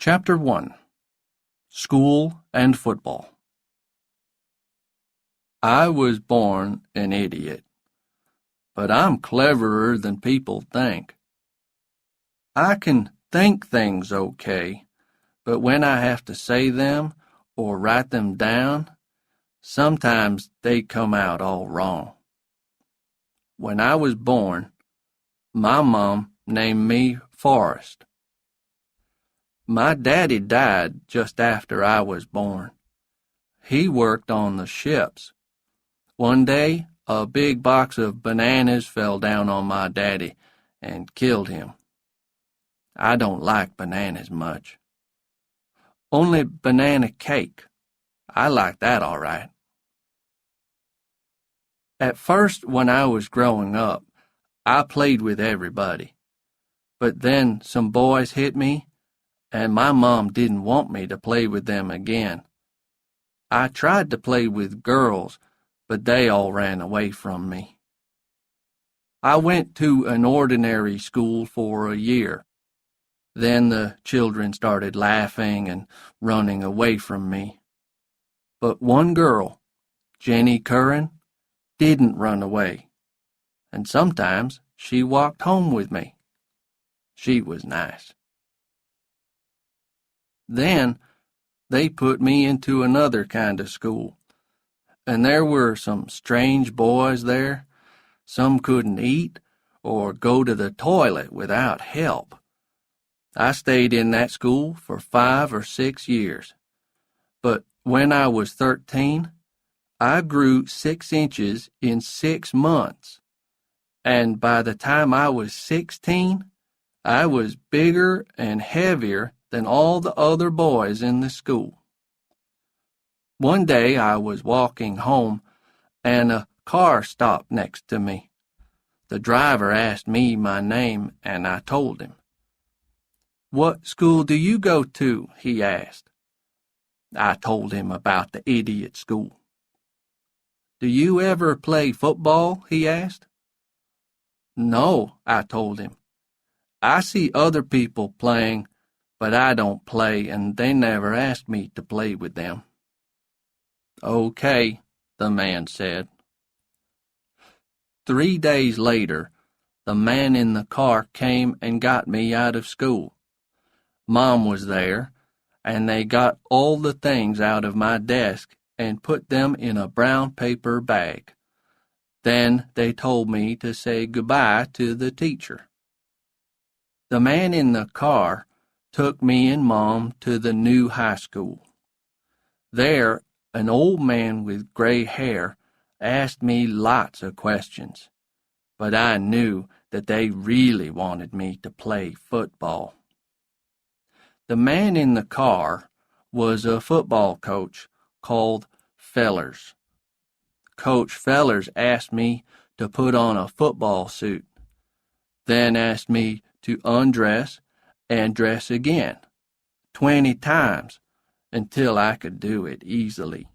Chapter 1. School and Football. I was born an idiot, but I'm cleverer than people think. I can think things okay, but when I have to say them or write them down, sometimes they come out all wrong. When I was born, my mom named me Forrest. My daddy died just after I was born. He worked on the ships. One day, a big box of bananas fell down on my daddy and killed him. I don't like bananas much. Only banana cake. I like that all right. At first, when I was growing up, I played with everybody. But then some boys hit me, and my mom didn't want me to play with them again. I tried to play with girls, but they all ran away from me. I went to an ordinary school for a year. Then the children started laughing and running away from me. But one girl, Jenny Curran, didn't run away, and sometimes she walked home with me. She was nice. Then they put me into another kind of school, and there were some strange boys there. Some couldn't eat or go to the toilet without help. I stayed in that school for 5 or 6 years, but when I was 13, I grew 6 inches in 6 months, and by the time I was 16, I was bigger and heavier than all the other boys in the school. One day I was walking home, and a car stopped next to me. The driver asked me my name, and I told him. "What school do you go to?" he asked. I told him about the idiot school. "Do you ever play football?" he asked. "No," I told him. "I see other people playing, but I don't play, and they never asked me to play with them." "Okay," the man said. 3 days later, the man in the car came and got me out of school. Mom was there, and they got all the things out of my desk and put them in a brown paper bag. Then they told me to say goodbye to the teacher. The man in the car took me and Mom to the new high school. There, an old man with gray hair asked me lots of questions, but I knew that they really wanted me to play football. The man in the car was a football coach called Fellers. Coach Fellers asked me to put on a football suit, then asked me to undress and dress again, 20 times, until I could do it easily.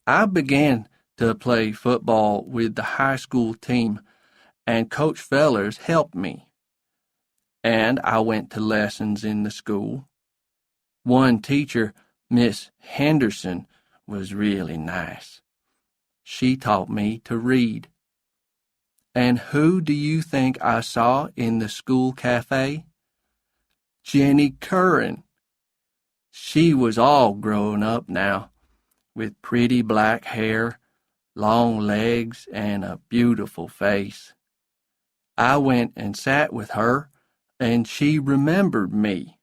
I began to play football with the high school team, and Coach Fellers helped me. And I went to lessons in the school. One teacher, Miss Henderson, was really nice. She taught me to read. And who do you think I saw in the school cafe? Jenny Curran. She was all grown up now, with pretty black hair, long legs, and a beautiful face. I went and sat with her, and she remembered me.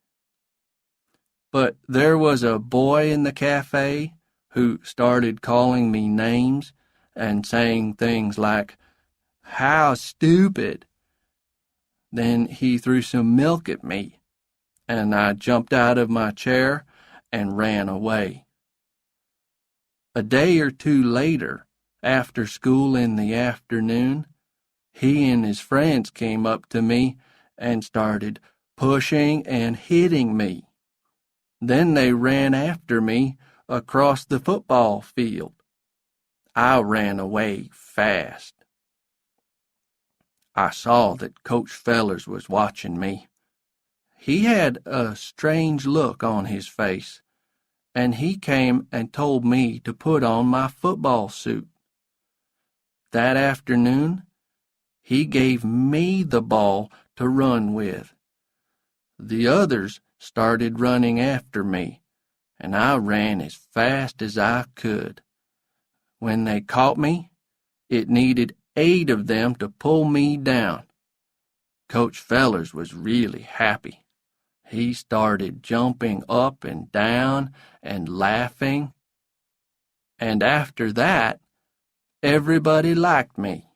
But there was a boy in the cafe who started calling me names and saying things like, "How stupid." Then he threw some milk at me, and I jumped out of my chair and ran away. A day or two later, after school in the afternoon, he and his friends came up to me and started pushing and hitting me. Then they ran after me across the football field. I ran away fast. I saw that Coach Fellers was watching me. He had a strange look on his face, and he came and told me to put on my football suit. That afternoon, he gave me the ball to run with. The others started running after me, and I ran as fast as I could. When they caught me, it needed 8 of them to pull me down. Coach Fellers was really happy. He started jumping up and down and laughing. And after that, everybody liked me.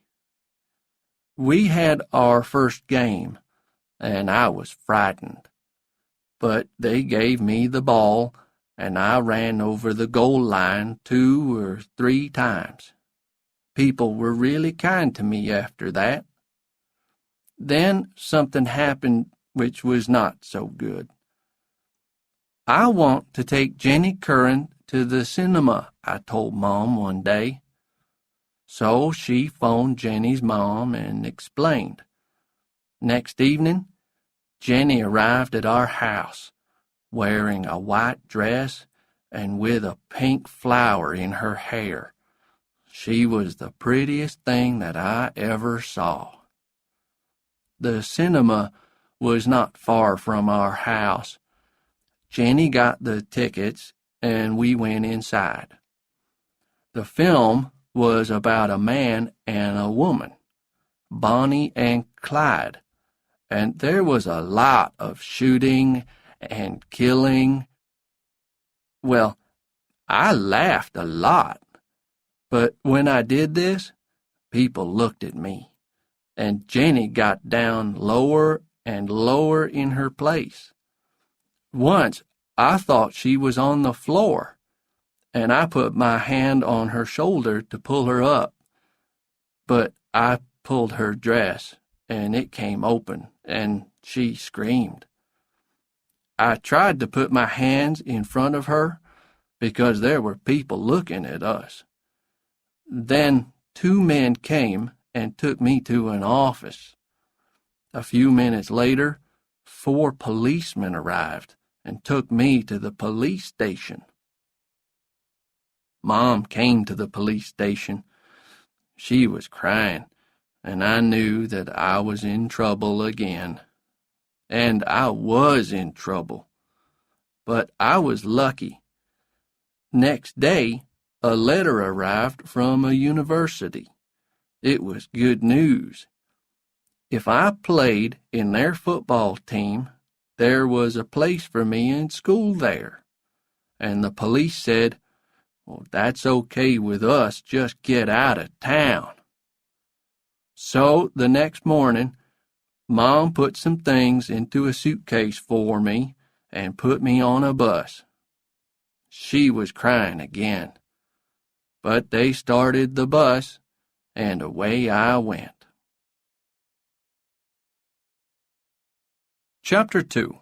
We had our first game, and I was frightened. But they gave me the ball, and I ran over the goal line 2 or 3 times. People were really kind to me after that. Then something happened which was not so good. I want to take Jenny Curran to the cinema, I told Mom one day. So she phoned Jenny's mom and explained. Next evening, Jenny arrived at our house, wearing a white dress and with a pink flower in her hair. She was the prettiest thing that I ever saw. The cinema was not far from our house. Jenny got the tickets, and we went inside. The film was about a man and a woman, Bonnie and Clyde, and there was a lot of shooting and killing. Well, I laughed a lot, but when I did this, people looked at me, and Jenny got down lower and lower in her place. Once, I thought she was on the floor, and I put my hand on her shoulder to pull her up, but I pulled her dress, and it came open, and she screamed. I tried to put my hands in front of her, because there were people looking at us. Then 2 men came and took me to an office. A few minutes later, 4 policemen arrived and took me to the police station. Mom came to the police station. She was crying, and I knew that I was in trouble again. And I was in trouble. But I was lucky. Next day, a letter arrived from a university. It was good news. If I played in their football team, there was a place for me in school there. And the police said, "Well, that's okay with us, just get out of town." So the next morning, Mom put some things into a suitcase for me and put me on a bus. She was crying again. But they started the bus, and away I went. Chapter 2.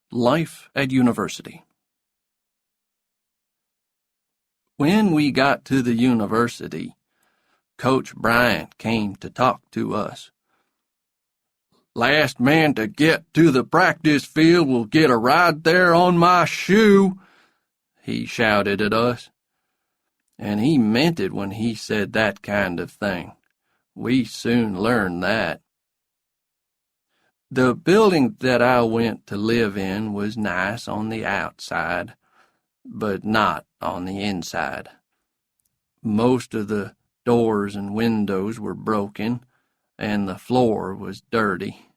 Life at University. When we got to the university, Coach Bryant came to talk to us. "Last man to get to the practice field will get a ride there on my shoe," he shouted at us. And he meant it when he said that kind of thing. We soon learned that. The building that I went to live in was nice on the outside, but not on the inside. Most of the doors and windows were broken, and the floor was dirty.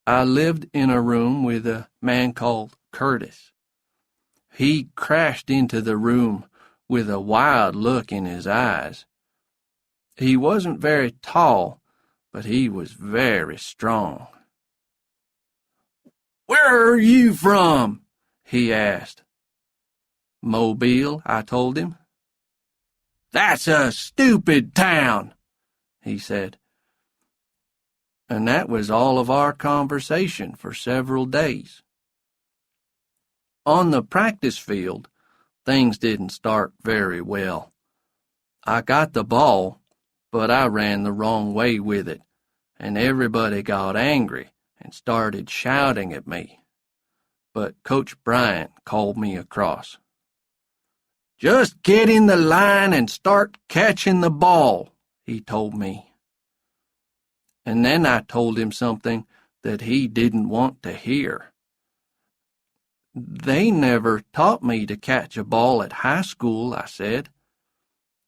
I lived in a room with a man called Curtis. He crashed into the room with a wild look in his eyes. He wasn't very tall, but he was very strong. "Where are you from?" he asked. "Mobile," I told him. "That's a stupid town," he said. And that was all of our conversation for several days. On the practice field, things didn't start very well. I got the ball, but I ran the wrong way with it, and everybody got angry and started shouting at me. But Coach Bryant called me across. "Just get in the line and start catching the ball," he told me. And then I told him something that he didn't want to hear. "They never taught me to catch a ball at high school," I said.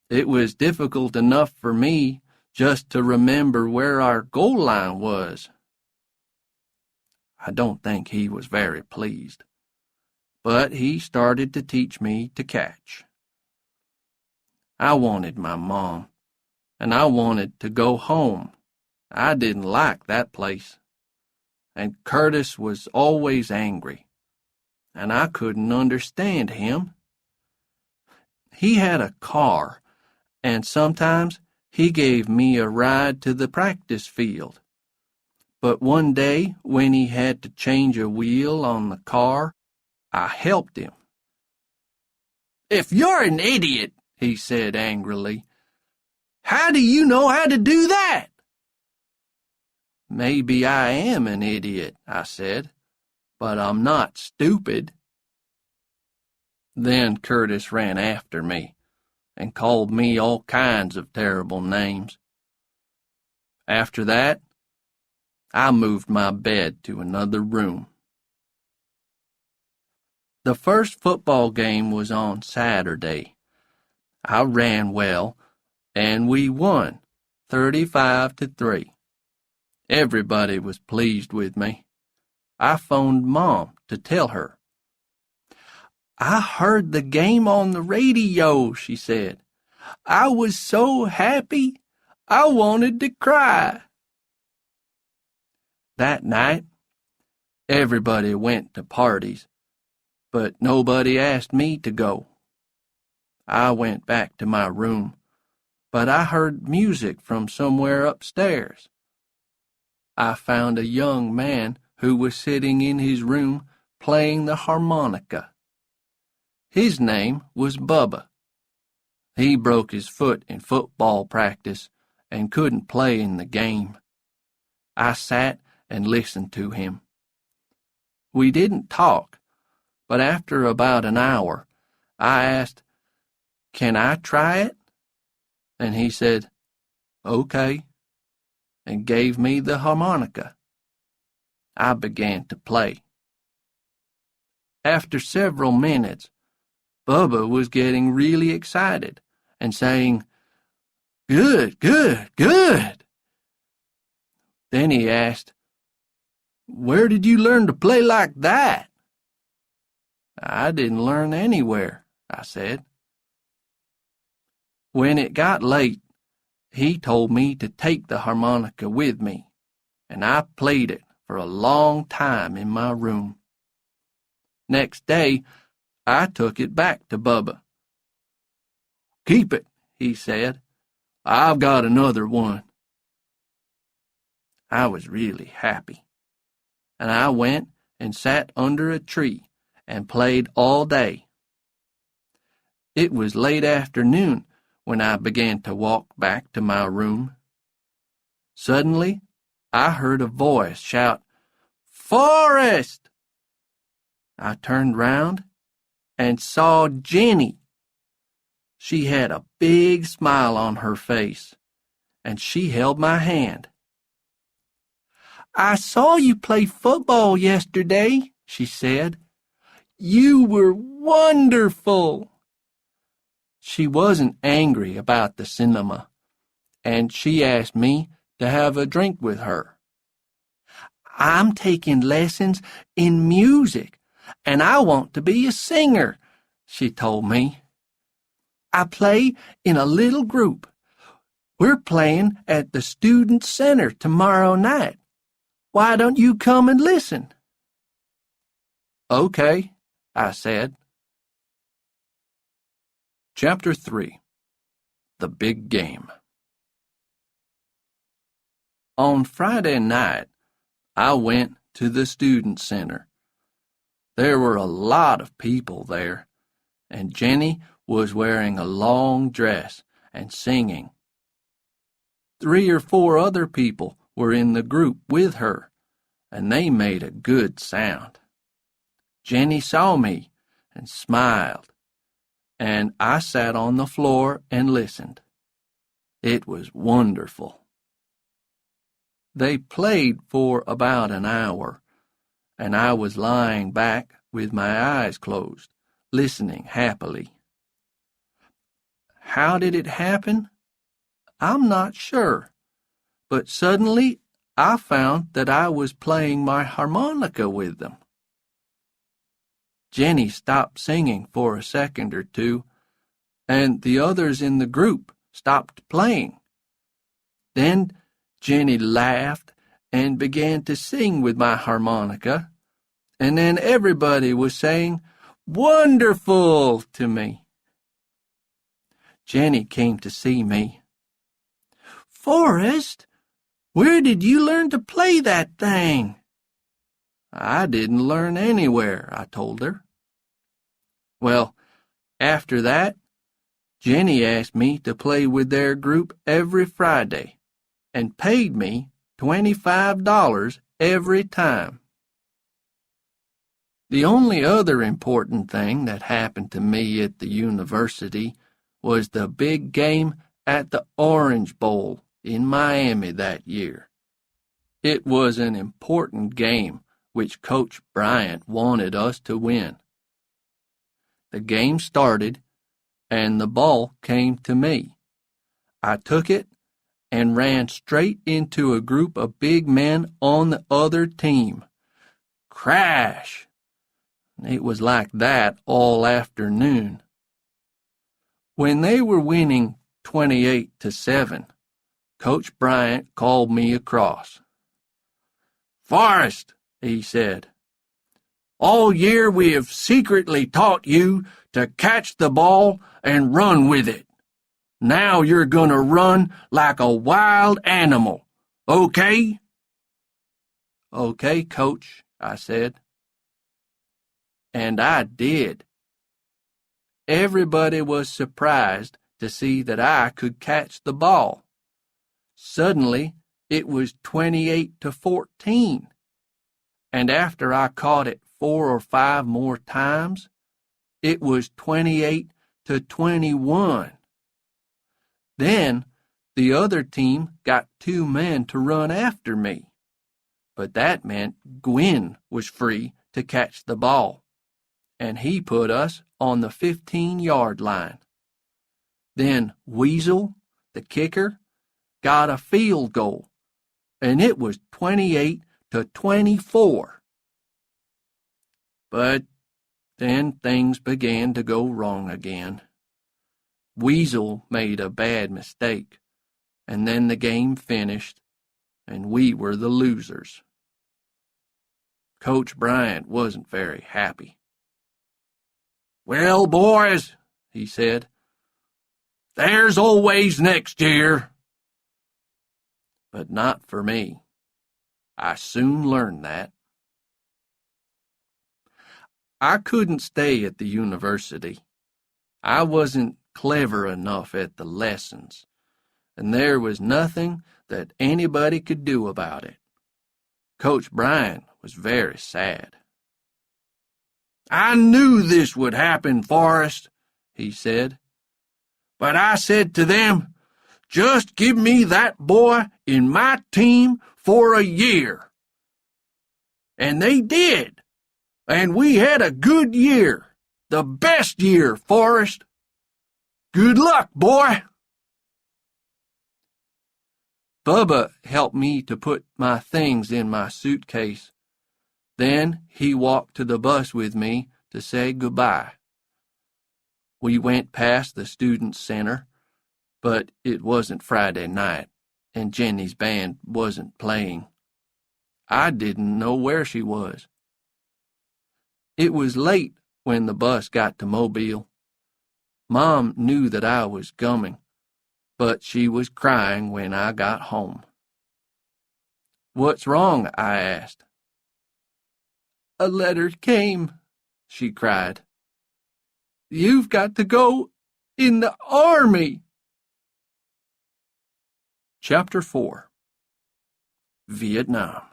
"It was difficult enough for me just to remember where our goal line was." I don't think he was very pleased, but he started to teach me to catch. I wanted my mom, and I wanted to go home. I didn't like that place, and Curtis was always angry, and I couldn't understand him. He had a car, and sometimes he gave me a ride to the practice field. But one day, when he had to change a wheel on the car, I helped him. "If you're an idiot," he said angrily, "how do you know how to do that?" "Maybe I am an idiot," I said, "but I'm not stupid." Then Curtis ran after me and called me all kinds of terrible names. After that, I moved my bed to another room. The first football game was on Saturday. I ran well, and we won 35-3. Everybody was pleased with me. I phoned Mom to tell her. "I heard the game on the radio," she said. "I was so happy, I wanted to cry." That night, everybody went to parties, but nobody asked me to go. I went back to my room, but I heard music from somewhere upstairs. I found a young man who was sitting in his room playing the harmonica. His name was Bubba. He broke his foot in football practice and couldn't play in the game. I sat and listened to him. We didn't talk, but after about an hour, I asked, "Can I try it?" And he said, "Okay," and gave me the harmonica. I began to play. After several minutes, Bubba was getting really excited and saying, "Good, good, good." Then he asked, "Where did you learn to play like that?" "I didn't learn anywhere," I said. When it got late, he told me to take the harmonica with me, and I played it for a long time in my room. Next day, I took it back to Bubba. "Keep it," he said. "I've got another one." I was really happy, and I went and sat under a tree and played all day. It was late afternoon when I began to walk back to my room. Suddenly, I heard a voice shout, "Forrest!" I turned round and saw Jenny. She had a big smile on her face, and she held my hand. "I saw you play football yesterday," she said. "You were wonderful." She wasn't angry about the cinema, and she asked me to have a drink with her. "I'm taking lessons in music, and I want to be a singer," she told me. "I play in a little group. We're playing at the Student Center tomorrow night. Why don't you come and listen?" "Okay," I said. Chapter 3. The Big Game. On Friday night, I went to the Student Center. There were a lot of people there, and Jenny was wearing a long dress and singing. 3 or 4 other people were in the group with her, and they made a good sound. Jenny saw me and smiled, and I sat on the floor and listened. It was wonderful. They played for about an hour, and I was lying back with my eyes closed, listening happily. How did it happen? I'm not sure, but suddenly I found that I was playing my harmonica with them. Jenny stopped singing for a second or two, and the others in the group stopped playing. Then Jenny laughed and began to sing with my harmonica, and then everybody was saying, "Wonderful!" to me. Jenny came to see me. "Forrest, where did you learn to play that thing?" "I didn't learn anywhere," I told her. Well, after that, Jenny asked me to play with their group every Friday and paid me $25 every time. The only other important thing that happened to me at the university was the big game at the Orange Bowl in Miami that year. It was an important game which Coach Bryant wanted us to win. The game started, and the ball came to me. I took it and ran straight into a group of big men on the other team. Crash! It was like that all afternoon. When they were winning 28-7, Coach Bryant called me across. "Forrest," he said, "all year we have secretly taught you to catch the ball and run with it. Now you're going to run like a wild animal, okay?" "Okay, Coach," I said. And I did. Everybody was surprised to see that I could catch the ball. Suddenly, it was 28-14. And after I caught it 4 or 5 more times, it was 28-21. Then the other team got 2 men to run after me, but that meant Gwyn was free to catch the ball, and he put us on the 15-yard line. Then Weasel, the kicker, got a field goal, and it was 28-24. But then things began to go wrong again. Weasel made a bad mistake, and then the game finished, and we were the losers. Coach Bryant wasn't very happy. "Well, boys," he said, "there's always next year." But not for me. I soon learned that. I couldn't stay at the university. I wasn't clever enough at the lessons, and there was nothing that anybody could do about it. Coach Bryant was very sad. "I knew this would happen, Forrest," he said. "But I said to them, just give me that boy in my team for a year. And they did. And we had a good year. The best year, Forrest. Good luck, boy." Bubba helped me to put my things in my suitcase. Then he walked to the bus with me to say goodbye. We went past the student center, but it wasn't Friday night, and Jenny's band wasn't playing. I didn't know where she was. It was late when the bus got to Mobile. Mom knew that I was coming, but she was crying when I got home. "What's wrong?" I asked. "A letter came," she cried. "You've got to go in the Army." Chapter 4. Vietnam.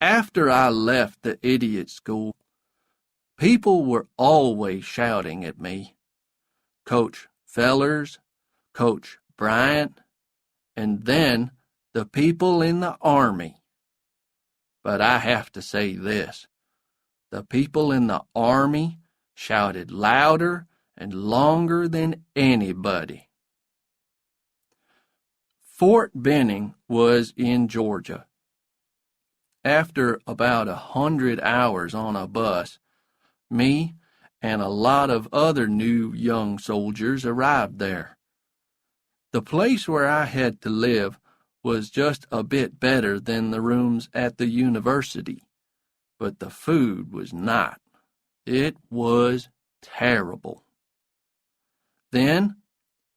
After I left the idiot school, people were always shouting at me. Coach Fellers, Coach Bryant, and then the people in the Army. But I have to say this. The people in the Army shouted louder and longer than anybody. Fort Benning was in Georgia. After about 100 hours on a bus, me and a lot of other new young soldiers arrived there. The place where I had to live was just a bit better than the rooms at the university, but the food was not. It was terrible. Then,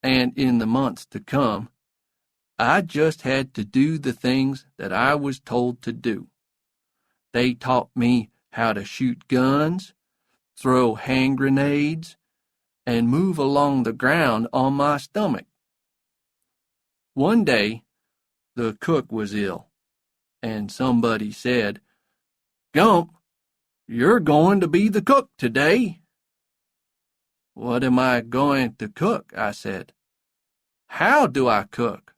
and in the months to come, I just had to do the things that I was told to do. They taught me how to shoot guns, throw hand grenades, and move along the ground on my stomach. One day, the cook was ill, and somebody said, "Gump, you're going to be the cook today." "What am I going to cook?" I said. "How do I cook?"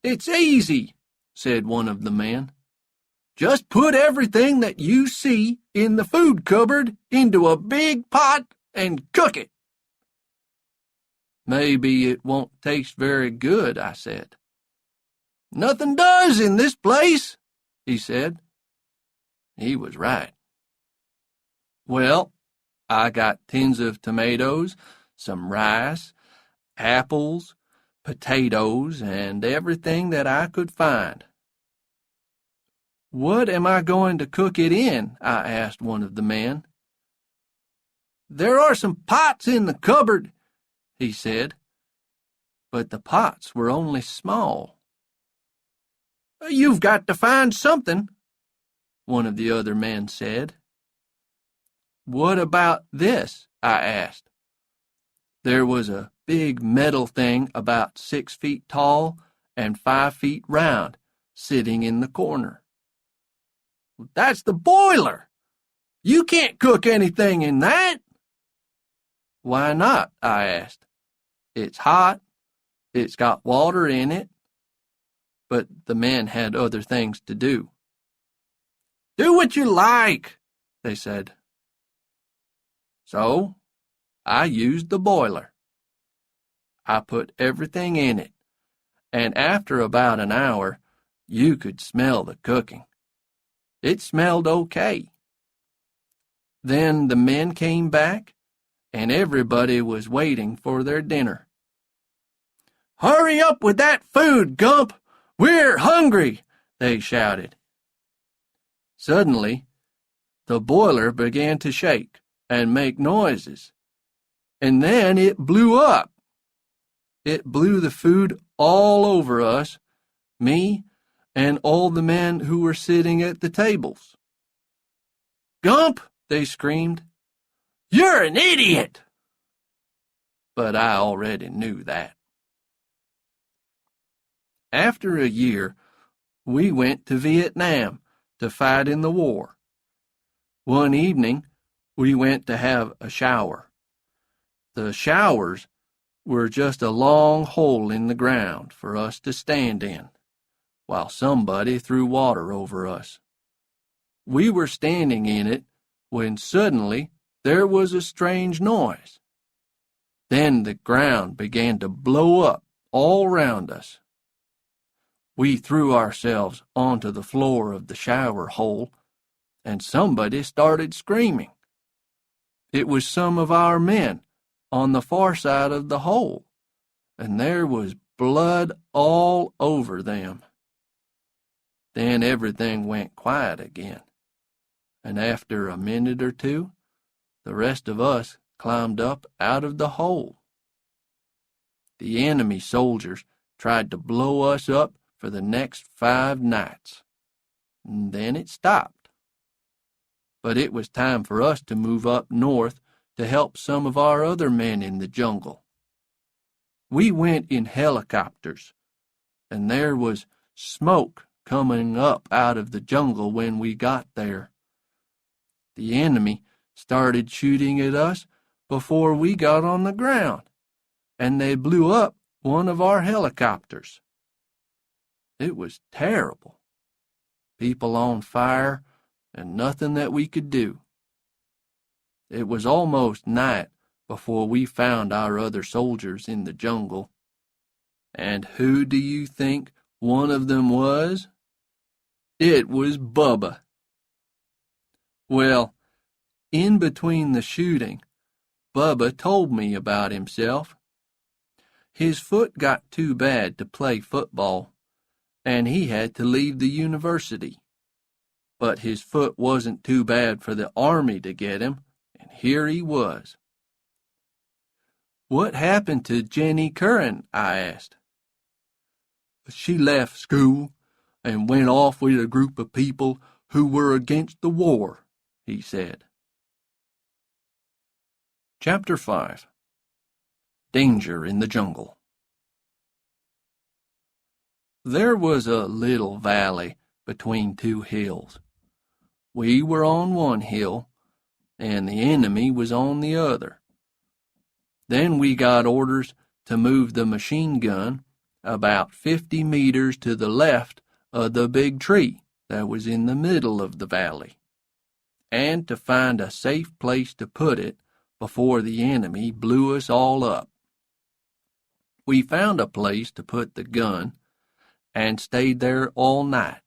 "It's easy," said one of the men. "Just put everything that you see in the food cupboard into a big pot and cook it." "Maybe it won't taste very good," I said. "Nothing does in this place," he said. He was right. Well, I got tins of tomatoes, some rice, apples, potatoes, and everything that I could find. "What am I going to cook it in?" I asked one of the men. "There are some pots in the cupboard," he said. But the pots were only small. "You've got to find something," one of the other men said. "What about this?" I asked. There was a big metal thing about 6 feet tall and 5 feet round, sitting in the corner. "That's the boiler. You can't cook anything in that." "Why not?" I asked. "It's hot. It's got water in it." But the men had other things to do. "Do what you like," they said. So I used the boiler. I put everything in it, and after about an hour, you could smell the cooking. It smelled okay. Then the men came back, and everybody was waiting for their dinner. "Hurry up with that food, Gump! We're hungry!" they shouted. Suddenly, the boiler began to shake and make noises, and then it blew up. It blew the food all over us, me, and all the men who were sitting at the tables. "Gump!" they screamed. "You're an idiot!" But I already knew that. After a year, we went to Vietnam to fight in the war. One evening, we went to have a shower. The showers were just a long hole in the ground for us to stand in, while somebody threw water over us. We were standing in it when suddenly there was a strange noise. Then the ground began to blow up all round us. We threw ourselves onto the floor of the shower hole, and somebody started screaming. It was some of our men on the far side of the hole, and there was blood all over them. Then everything went quiet again, and after a minute or two, the rest of us climbed up out of the hole. The enemy soldiers tried to blow us up for the next 5 nights. And then it stopped. But it was time for us to move up north to help some of our other men in the jungle. We went in helicopters, and there was smoke coming up out of the jungle when we got there. The enemy started shooting at us before we got on the ground, and they blew up one of our helicopters. It was terrible. People on fire and nothing that we could do. It was almost night before we found our other soldiers in the jungle. And who do you think one of them was? It was Bubba. Well, in between the shooting, Bubba told me about himself. His foot got too bad to play football, and he had to leave the university. But his foot wasn't too bad for the army to get him, and here he was. "What happened to Jenny Curran?" I asked. "She left school and went off with a group of people who were against the war," he said. Chapter 5. Danger in the Jungle. There was a little valley between two hills. We were on one hill, and the enemy was on the other. Then we got orders to move the machine gun about 50 meters to the left of the big tree that was in the middle of the valley, and to find a safe place to put it before the enemy blew us all up. We found a place to put the gun and stayed there all night.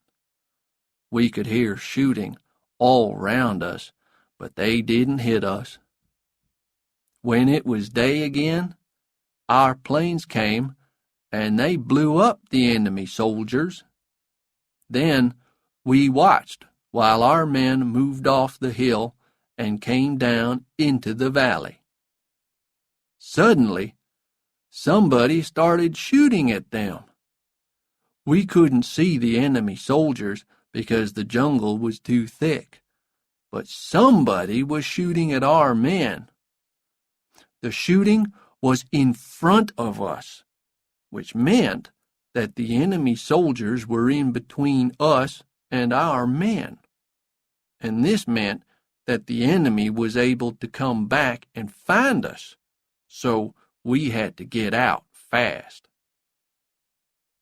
We could hear shooting all round us, but they didn't hit us. When it was day again, our planes came and they blew up the enemy soldiers. Then we watched while our men moved off the hill and came down into the valley. Suddenly, somebody started shooting at them. We couldn't see the enemy soldiers because the jungle was too thick, but somebody was shooting at our men. The shooting was in front of us, which meant that the enemy soldiers were in between us and our men. And this meant that the enemy was able to come back and find us, so we had to get out fast.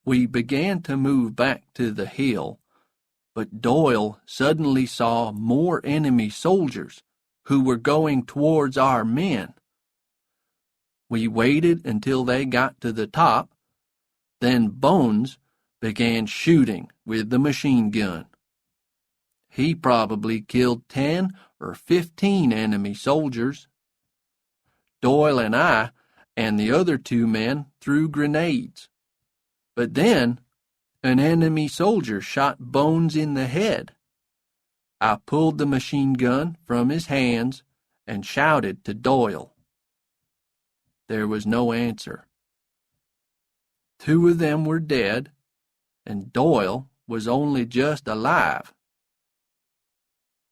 We began to move back to the hill, but Doyle suddenly saw more enemy soldiers who were going towards our men. We waited until they got to the top, then Bones began shooting with the machine gun. He probably killed 10 or 15 enemy soldiers. Doyle and I and the other two men threw grenades. But then an enemy soldier shot Bones in the head. I pulled the machine gun from his hands and shouted to Doyle. There was no answer. 2 of them were dead, and Doyle was only just alive.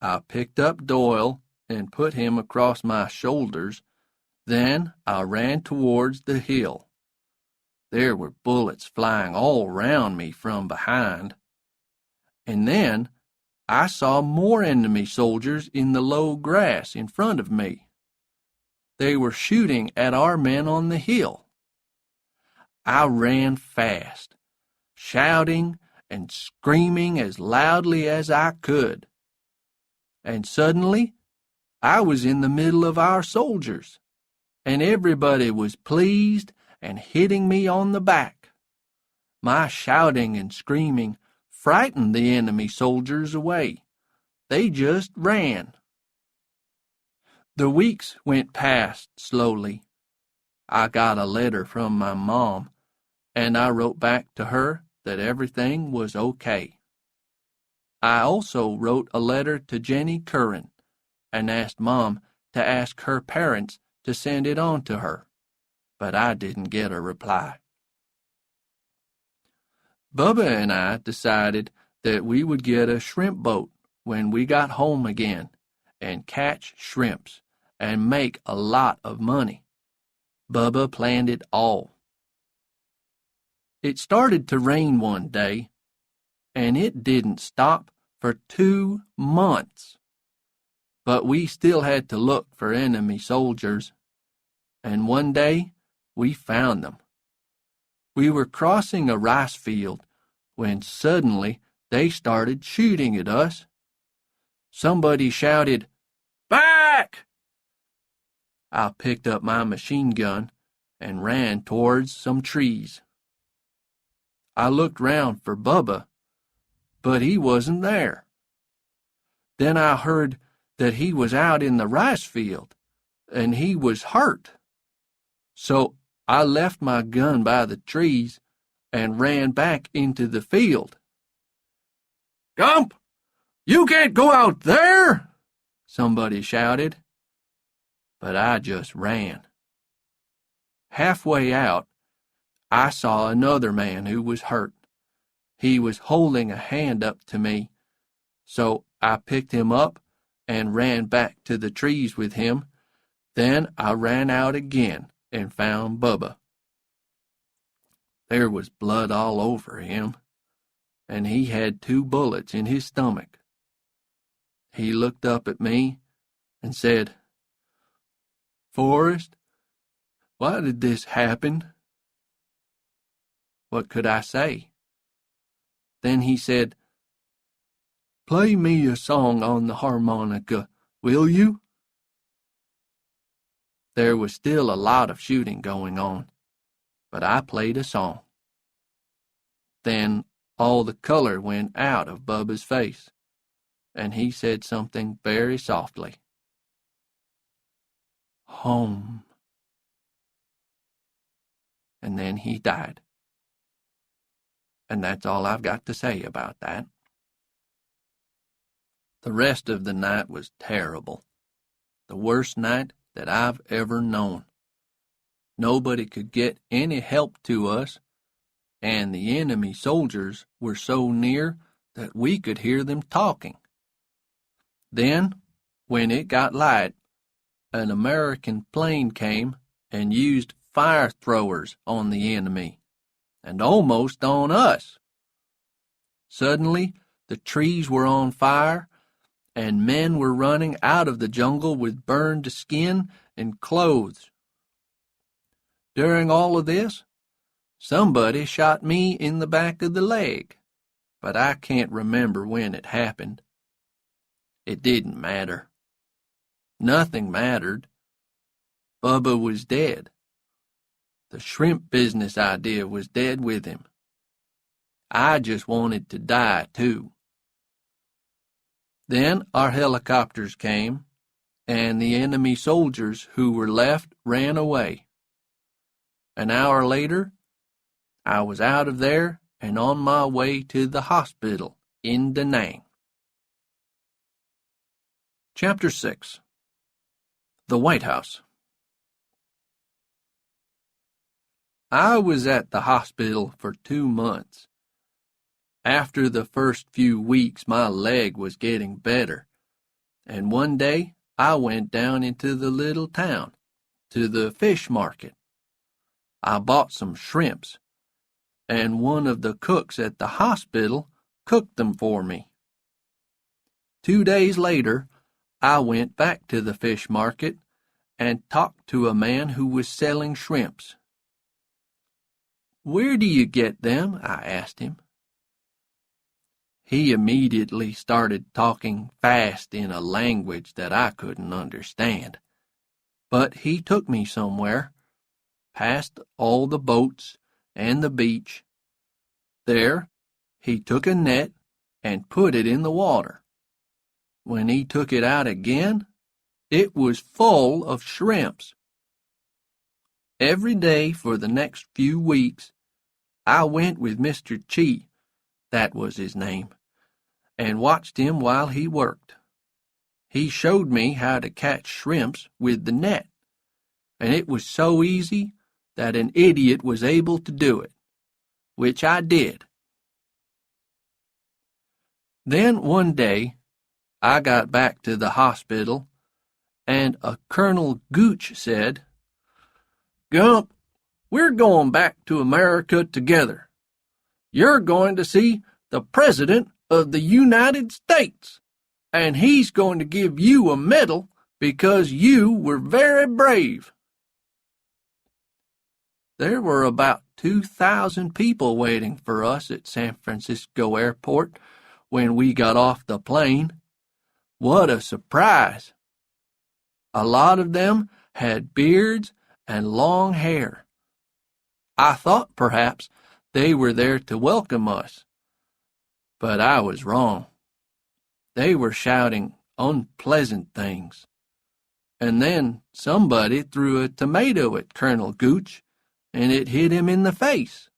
I picked up Doyle and put him across my shoulders. Then I ran towards the hill. There were bullets flying all round me from behind. And then I saw more enemy soldiers in the low grass in front of me. They were shooting at our men on the hill. I ran fast, shouting and screaming as loudly as I could. And suddenly, I was in the middle of our soldiers, and everybody was pleased and hitting me on the back. My shouting and screaming frightened the enemy soldiers away. They just ran. The weeks went past slowly. I got a letter from my mom, and I wrote back to her that everything was okay. I also wrote a letter to Jenny Curran and asked Mom to ask her parents to send it on to her, but I didn't get a reply. Bubba and I decided that we would get a shrimp boat when we got home again and catch shrimps and make a lot of money. Bubba planned it all. It started to rain one day, and it didn't stop for 2 months. But we still had to look for enemy soldiers, and one day we found them. We were crossing a rice field when suddenly they started shooting at us. Somebody shouted, "Back!" I picked up my machine gun and ran towards some trees. I looked round for Bubba, but he wasn't there. Then I heard that he was out in the rice field, and he was hurt. So I left my gun by the trees and ran back into the field. "Gump, you can't go out there!" somebody shouted. But I just ran. Halfway out, I saw another man who was hurt. He was holding a hand up to me, so I picked him up and ran back to the trees with him. Then I ran out again and found Bubba. There was blood all over him, and he had 2 bullets in his stomach. He looked up at me and said, "Forrest, why did this happen?" What could I say? Then he said, "Play me a song on the harmonica, will you?" There was still a lot of shooting going on, but I played a song. Then all the color went out of Bubba's face, and he said something very softly. "Home." And then he died. And that's all I've got to say about that. The rest of the night was terrible. The worst night that I've ever known. Nobody could get any help to us, and the enemy soldiers were so near that we could hear them talking. Then, when it got light, an American plane came and used fire throwers on the enemy, and almost on us. Suddenly, the trees were on fire, and men were running out of the jungle with burned skin and clothes. During all of this, somebody shot me in the back of the leg, but I can't remember when it happened. It didn't matter. Nothing mattered. Bubba was dead. The shrimp business idea was dead with him. I just wanted to die, too. Then our helicopters came, and the enemy soldiers who were left ran away. An hour later, I was out of there and on my way to the hospital in Da Nang. Chapter 6. The White House. I was at the hospital for 2 months. After the first few weeks, my leg was getting better, and one day I went down into the little town, to the fish market. I bought some shrimps, and one of the cooks at the hospital cooked them for me. 2 days later, I went back to the fish market and talked to a man who was selling shrimps. "Where do you get them?" I asked him. He immediately started talking fast in a language that I couldn't understand. But he took me somewhere, past all the boats and the beach. There, he took a net and put it in the water. When he took it out again, it was full of shrimps. Every day for the next few weeks, I went with Mr. Chi, that was his name, and watched him while he worked. He showed me how to catch shrimps with the net, and it was so easy that an idiot was able to do it, which I did. Then one day, I got back to the hospital, and a Colonel Gooch said, "Gump, we're going back to America together. You're going to see the President of the United States, and he's going to give you a medal because you were very brave." There were about 2,000 people waiting for us at San Francisco Airport when we got off the plane. What a surprise! A lot of them had beards and long hair. I thought perhaps they were there to welcome us, but I was wrong. They were shouting unpleasant things. And then somebody threw a tomato at Colonel Gooch, and it hit him in the face.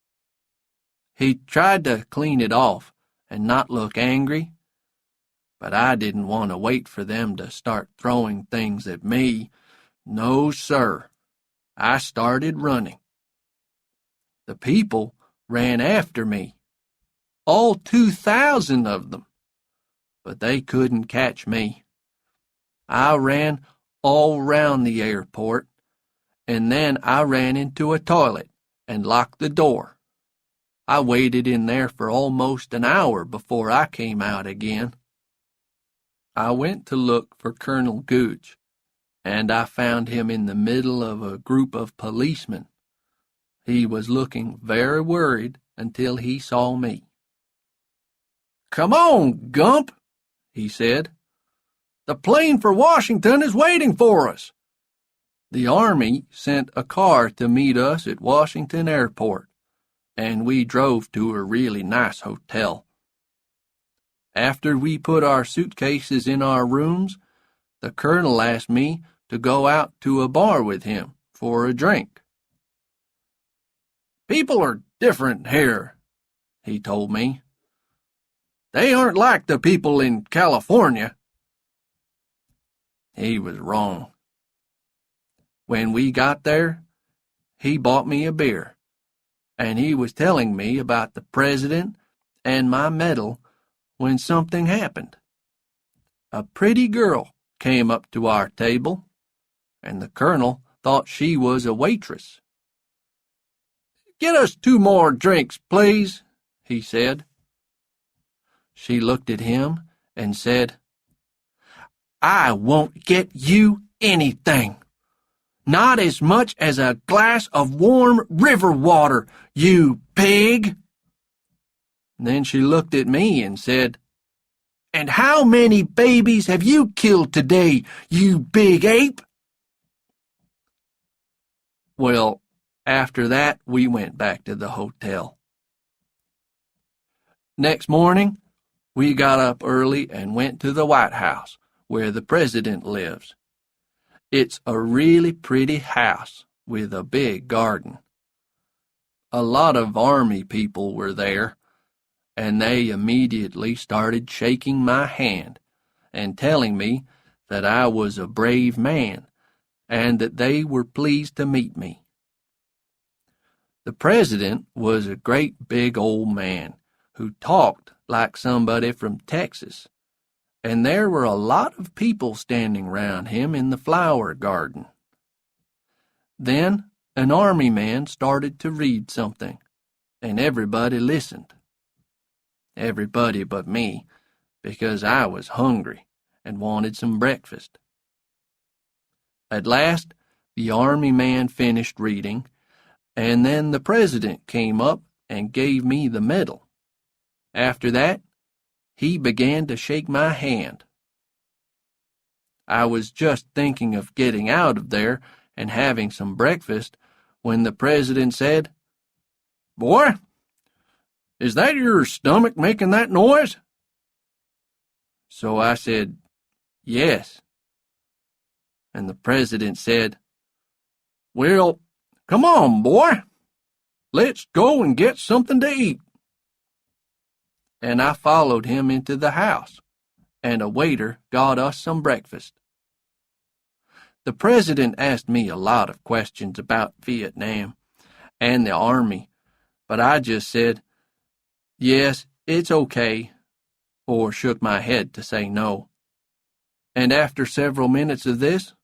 He tried to clean it off and not look angry, but I didn't want to wait for them to start throwing things at me. No, sir. I started running. The people ran after me, all 2,000 of them, but they couldn't catch me. I ran all round the airport, and then I ran into a toilet and locked the door. I waited in there for almost an hour before I came out again. I went to look for Colonel Gooch, and I found him in the middle of a group of policemen. He was looking very worried until he saw me. "Come on, Gump," he said. "The plane for Washington is waiting for us." The Army sent a car to meet us at Washington Airport, and we drove to a really nice hotel. After we put our suitcases in our rooms, the colonel asked me to go out to a bar with him for a drink. "People are different here," he told me. "They aren't like the people in California." He was wrong. When we got there, he bought me a beer, and he was telling me about the president and my medal when something happened. A pretty girl came up to our table, and the colonel thought she was a waitress. "Get us 2 more drinks, please," he said. She looked at him and said, "I won't get you anything. Not as much as a glass of warm river water, you pig." Then she looked at me and said, "And how many babies have you killed today, you big ape?" Well, after that, we went back to the hotel. Next morning, we got up early and went to the White House, where the president lives. It's a really pretty house with a big garden. A lot of Army people were there, and they immediately started shaking my hand and telling me that I was a brave man and that they were pleased to meet me. The president was a great big old man who talked like somebody from Texas, and there were a lot of people standing round him in the flower garden. Then an Army man started to read something, and everybody listened. Everybody but me, because I was hungry and wanted some breakfast. At last, the Army man finished reading, and then the president came up and gave me the medal. After that, he began to shake my hand. I was just thinking of getting out of there and having some breakfast when the president said, "Boy, is that your stomach making that noise?" So I said, "Yes." And the president said, "Well, come on, boy. Let's go and get something to eat." And I followed him into the house, and a waiter got us some breakfast. The president asked me a lot of questions about Vietnam and the Army, but I just said, "Yes, it's okay," or shook my head to say no. And after several minutes of this,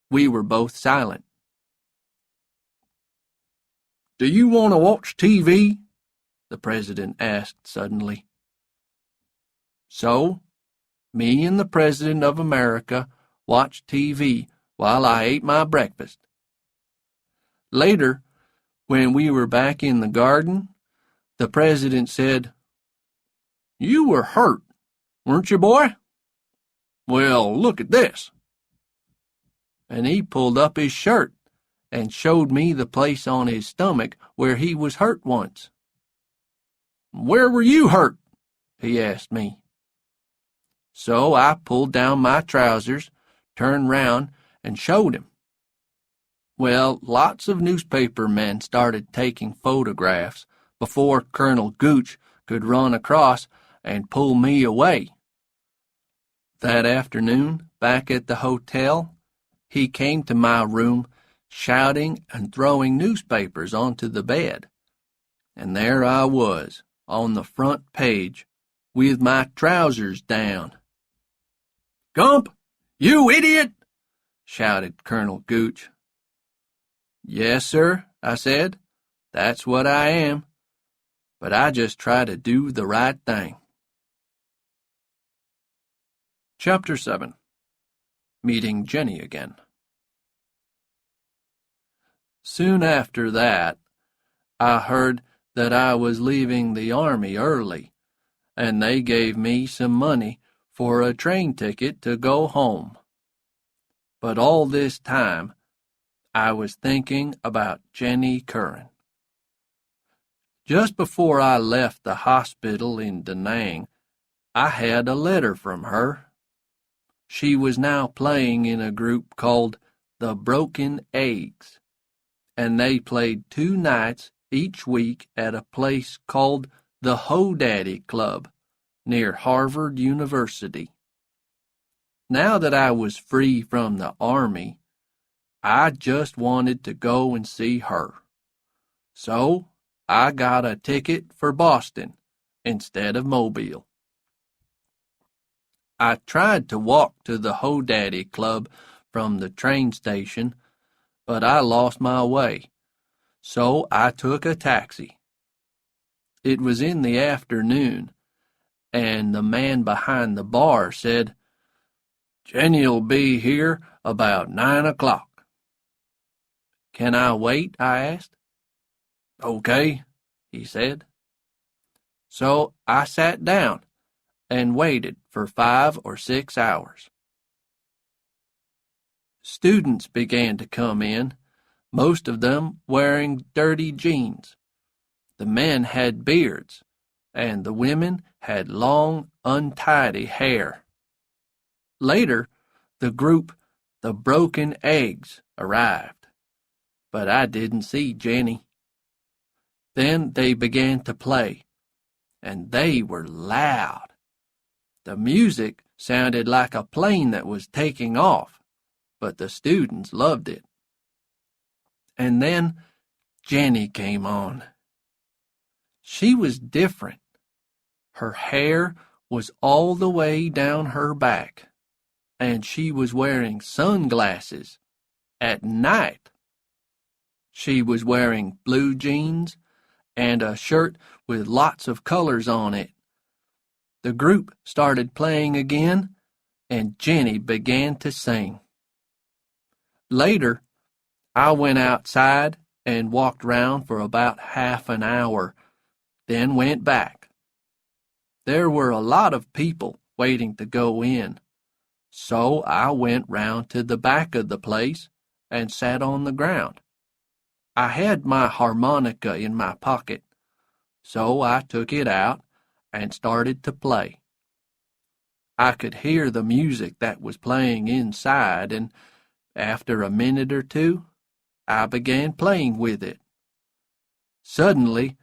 we were both silent. "Do you want to watch TV?" the president asked suddenly. So, me and the President of America watched TV while I ate my breakfast. Later, when we were back in the garden, the President said, "You were hurt, weren't you, boy? Well, look at this." And he pulled up his shirt and showed me the place on his stomach where he was hurt once. "Where were you hurt?" he asked me. So I pulled down my trousers, turned round, and showed him. Well, lots of newspaper men started taking photographs before Colonel Gooch could run across and pull me away. That afternoon, back at the hotel, he came to my room shouting and throwing newspapers onto the bed. And there I was, on the front page, with my trousers down. "Gump, you idiot!" shouted Colonel Gooch. "Yes, sir," I said. "That's what I am. But I just try to do the right thing." Chapter 7. Meeting Jenny Again. Soon after that, I heard that I was leaving the army early, and they gave me some money for a train ticket to go home. But all this time, I was thinking about Jenny Curran. Just before I left the hospital in Da Nang, I had a letter from her. She was now playing in a group called the Broken Eggs, and they played 2 nights each week at a place called the Ho-Daddy Club near Harvard University. Now that I was free from the army, I just wanted to go and see her. So I got a ticket for Boston instead of Mobile. I tried to walk to the Ho-Daddy Club from the train station, but I lost my way, so I took a taxi. It was in the afternoon, and the man behind the bar said, "Jenny'll be here about 9 o'clock. "Can I wait?" I asked. "Okay," he said. So I sat down and waited for 5 or 6 hours. Students began to come in, most of them wearing dirty jeans. The men had beards, and the women had long, untidy hair. Later, the group, the Broken Eggs, arrived, but I didn't see Jenny. Then they began to play, and they were loud. The music sounded like a plane that was taking off, but the students loved it. And then Jenny came on. She was different. Her hair was all the way down her back, and she was wearing sunglasses at night. She was wearing blue jeans and a shirt with lots of colors on it. The group started playing again, and Jenny began to sing. Later, I went outside and walked round for about half an hour, then went back. There were a lot of people waiting to go in, so I went round to the back of the place and sat on the ground. I had my harmonica in my pocket, so I took it out and started to play. I could hear the music that was playing inside, and after a minute or two, I began playing with it. Suddenly,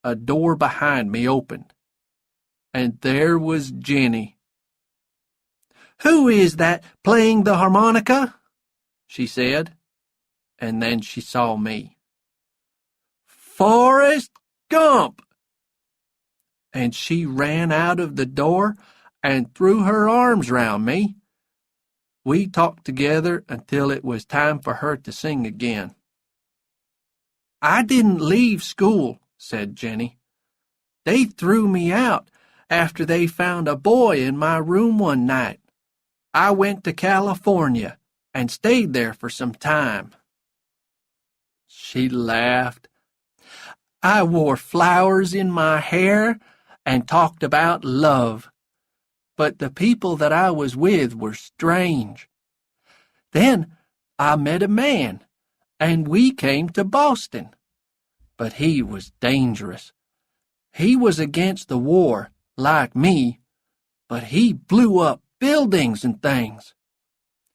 a door behind me opened, and there was Jenny. "Who is that playing the harmonica?" she said, and then she saw me. "Forrest Gump!" And she ran out of the door and threw her arms round me. We talked together until it was time for her to sing again. "I didn't leave school," said Jenny. "They threw me out, after they found a boy in my room one night. I went to California and stayed there for some time." She laughed. "I wore flowers in my hair and talked about love, but the people that I was with were strange. Then I met a man, and we came to Boston. But he was dangerous. He was against the war, like me, but he blew up buildings and things.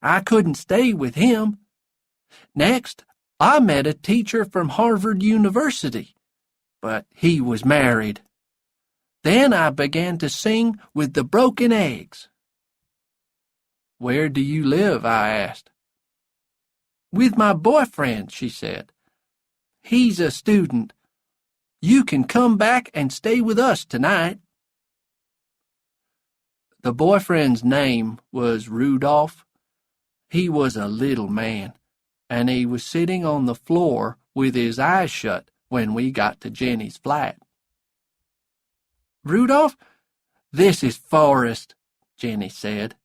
I couldn't stay with him. Next, I met a teacher from Harvard University, but he was married. Then I began to sing with the Broken Eggs." "Where do you live?" I asked. "With my boyfriend," she said. "He's a student. You can come back and stay with us tonight." The boyfriend's name was Rudolph. He was a little man, and he was sitting on the floor with his eyes shut when we got to Jenny's flat. "Rudolph, this is Forrest," Jenny said.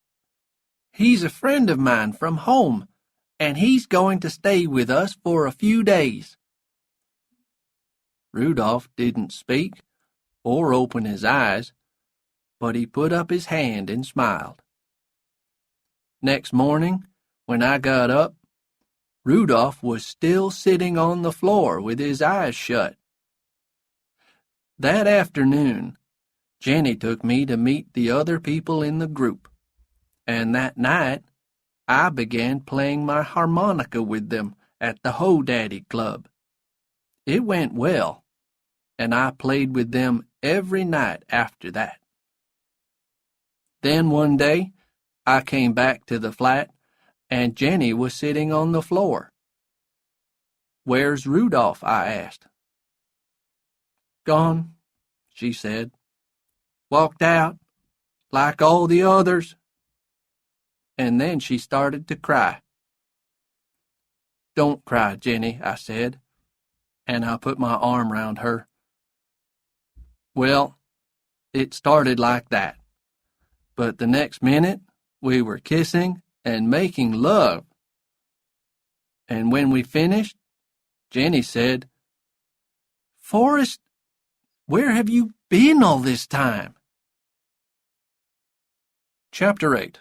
"He's a friend of mine from home, and he's going to stay with us for a few days." Rudolph didn't speak or open his eyes, but he put up his hand and smiled. Next morning, when I got up, Rudolph was still sitting on the floor with his eyes shut. That afternoon, Jenny took me to meet the other people in the group, and that night I began playing my harmonica with them at the Ho Daddy Club. It went well, and I played with them every night after that. Then one day, I came back to the flat, and Jenny was sitting on the floor. "Where's Rudolph?" I asked. "Gone," she said. "Walked out, like all the others." And then she started to cry. "Don't cry, Jenny," I said, and I put my arm round her. Well, it started like that, but the next minute we were kissing and making love. And when we finished, Jenny said, "Forrest, where have you been all this time?" Chapter 8.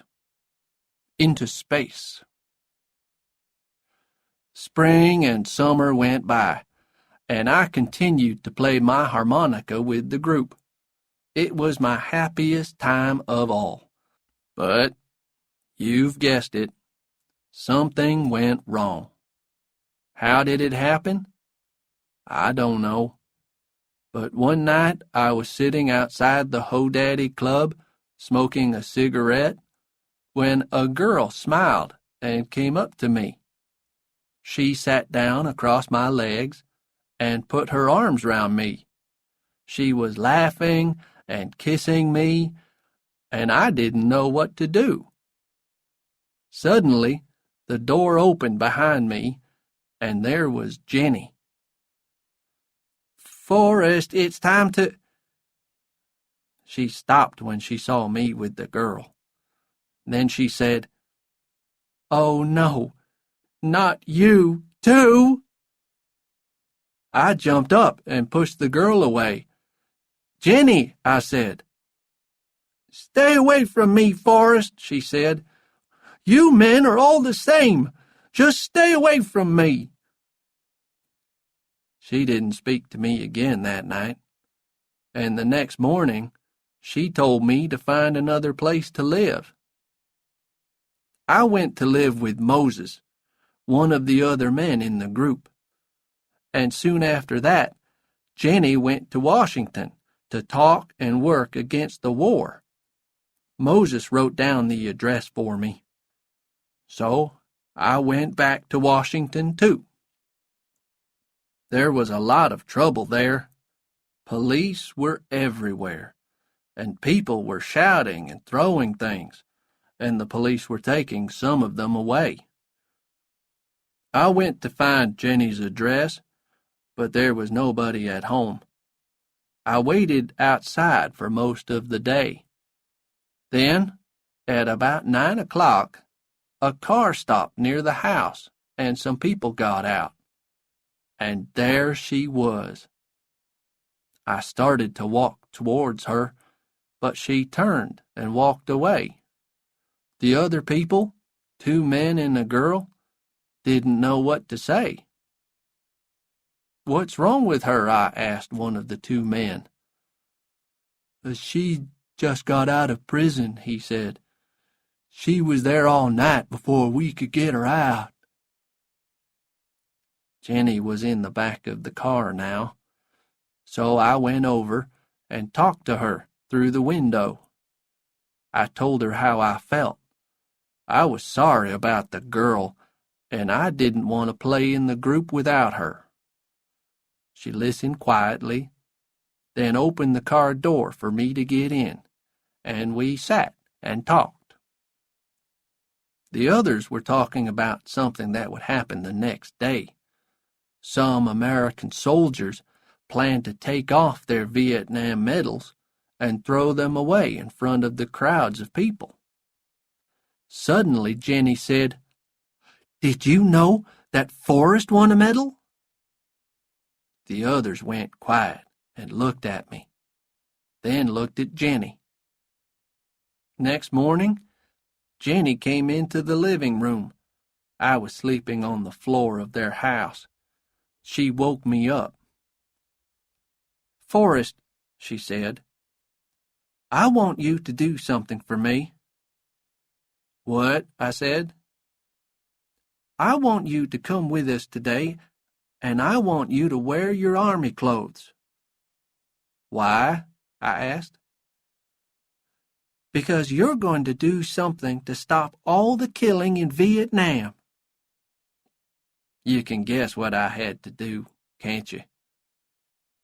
Into Space. Spring and summer went by, and I continued to play my harmonica with the group. It was my happiest time of all. But, you've guessed it, something went wrong. How did it happen? I don't know. But one night I was sitting outside the Ho Daddy Club, smoking a cigarette, when a girl smiled and came up to me. She sat down across my legs and put her arms round me. She was laughing and kissing me, and I didn't know what to do. Suddenly, the door opened behind me, and there was Jenny. "Forrest, it's time to—" She stopped when she saw me with the girl. Then she said, "Oh, no, not you, too." I jumped up and pushed the girl away. "Jenny," I said. "Stay away from me, Forrest," she said. "You men are all the same. Just stay away from me." She didn't speak to me again that night, and the next morning she told me to find another place to live. I went to live with Moses, one of the other men in the group, and soon after that, Jenny went to Washington to talk and work against the war. Moses wrote down the address for me. So I went back to Washington, too. There was a lot of trouble there. Police were everywhere, and people were shouting and throwing things, and the police were taking some of them away. I went to find Jenny's address, but there was nobody at home. I waited outside for most of the day. Then, at about 9 o'clock, a car stopped near the house, and some people got out. And there she was. I started to walk towards her, but she turned and walked away. The other people, 2 men and a girl, didn't know what to say. "What's wrong with her?" I asked one of the 2 men. "She just got out of prison," he said. "She was there all night before we could get her out." Jenny was in the back of the car now, so I went over and talked to her through the window. I told her how I felt. I was sorry about the girl, and I didn't want to play in the group without her. She listened quietly, then opened the car door for me to get in, and we sat and talked. The others were talking about something that would happen the next day. Some American soldiers planned to take off their Vietnam medals and throw them away in front of the crowds of people. Suddenly Jenny said, "Did you know that Forrest won a medal?" The others went quiet and looked at me, then looked at Jenny. Next morning, Jenny came into the living room. I was sleeping on the floor of their house. She woke me up. "Forrest," she said, "I want you to do something for me." "What?" I said. "I want you to come with us today, and I want you to wear your army clothes." "Why?" I asked. "Because you're going to do something to stop all the killing in Vietnam." You can guess what I had to do, can't you?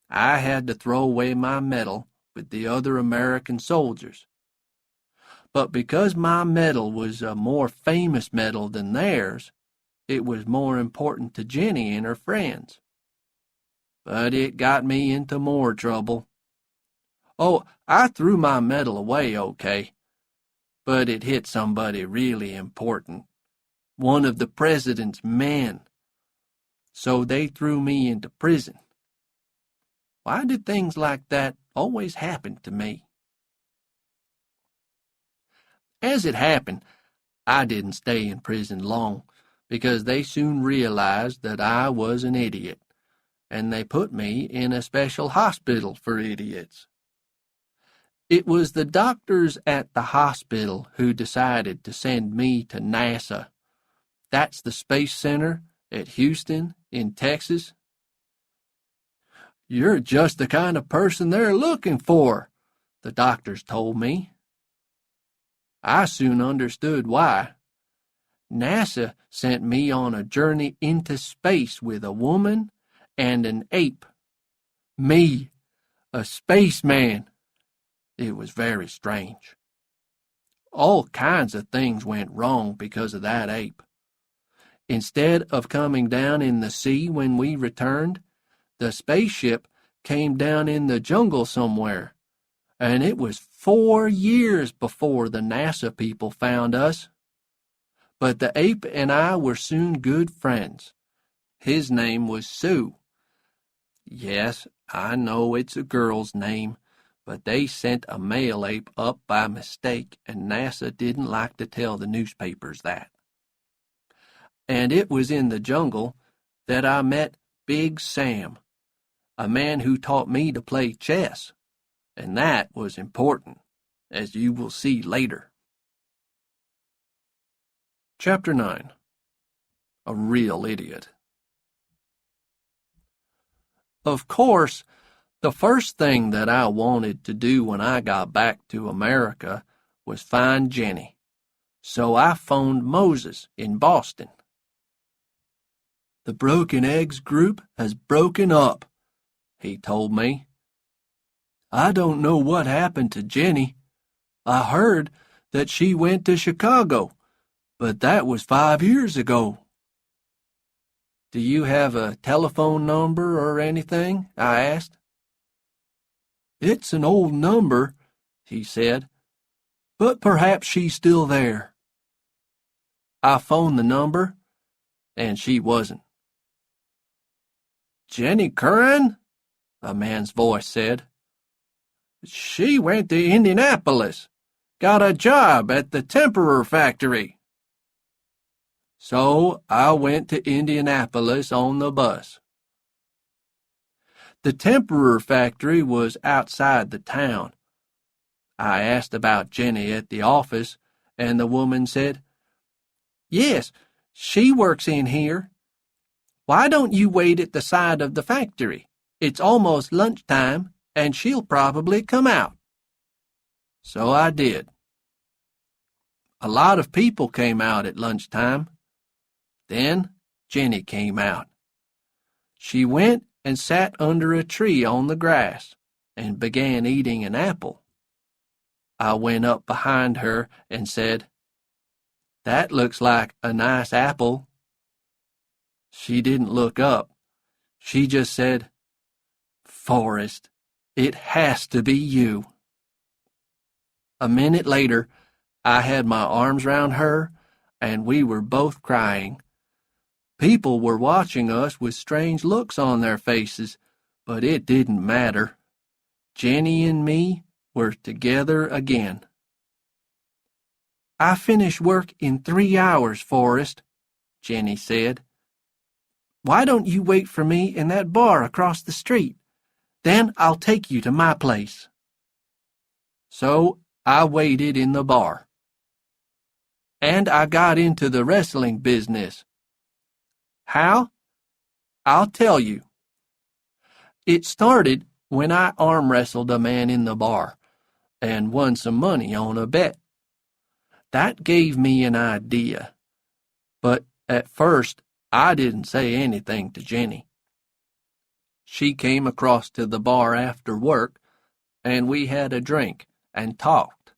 I had to throw away my medal with the other American soldiers. But because my medal was a more famous medal than theirs, it was more important to Jenny and her friends. But it got me into more trouble. Oh, I threw my medal away okay, but it hit somebody really important, one of the president's men. So they threw me into prison. Why did things like that always happen to me? As it happened, I didn't stay in prison long, because they soon realized that I was an idiot, and they put me in a special hospital for idiots. It was the doctors at the hospital who decided to send me to NASA. That's the Space Center at Houston in Texas. "You're just the kind of person they're looking for," the doctors told me. I soon understood why. NASA sent me on a journey into space with a woman and an ape. Me, a spaceman. It was very strange. All kinds of things went wrong because of that ape. Instead of coming down in the sea when we returned, the spaceship came down in the jungle somewhere, and it was 4 years before the NASA people found us. But the ape and I were soon good friends. His name was Sue. Yes, I know it's a girl's name, but they sent a male ape up by mistake, and NASA didn't like to tell the newspapers that. And it was in the jungle that I met Big Sam, a man who taught me to play chess, and that was important, as you will see later. Chapter 9. A Real Idiot. Of course, the first thing that I wanted to do when I got back to America was find Jenny, so I phoned Moses in Boston. "The Broken Eggs group has broken up," he told me. "I don't know what happened to Jenny. I heard that she went to Chicago, but that was 5 years ago." "Do you have a telephone number or anything?" I asked. "It's an old number," he said, "but perhaps she's still there." I phoned the number, and she wasn't. "Jenny Curran?" a man's voice said. "She went to Indianapolis, got a job at the temperer factory." So I went to Indianapolis on the bus. The temperer factory was outside the town. I asked about Jenny at the office, and the woman said, "Yes, she works in here. Why don't you wait at the side of the factory? It's almost lunchtime, and she'll probably come out." So I did. A lot of people came out at lunchtime. Then Jenny came out. She went and sat under a tree on the grass and began eating an apple. I went up behind her and said, "That looks like a nice apple." She didn't look up. She just said, "Forrest, it has to be you." A minute later, I had my arms round her, and we were both crying. People were watching us with strange looks on their faces, but it didn't matter. Jenny and me were together again. "I finish work in 3 hours, Forrest," Jenny said. "Why don't you wait for me in that bar across the street? Then I'll take you to my place." So I waited in the bar. And I got into the wrestling business. How? I'll tell you. It started when I arm wrestled a man in the bar and won some money on a bet. That gave me an idea, but at first I didn't say anything to Jenny. She came across to the bar after work, and we had a drink and talked.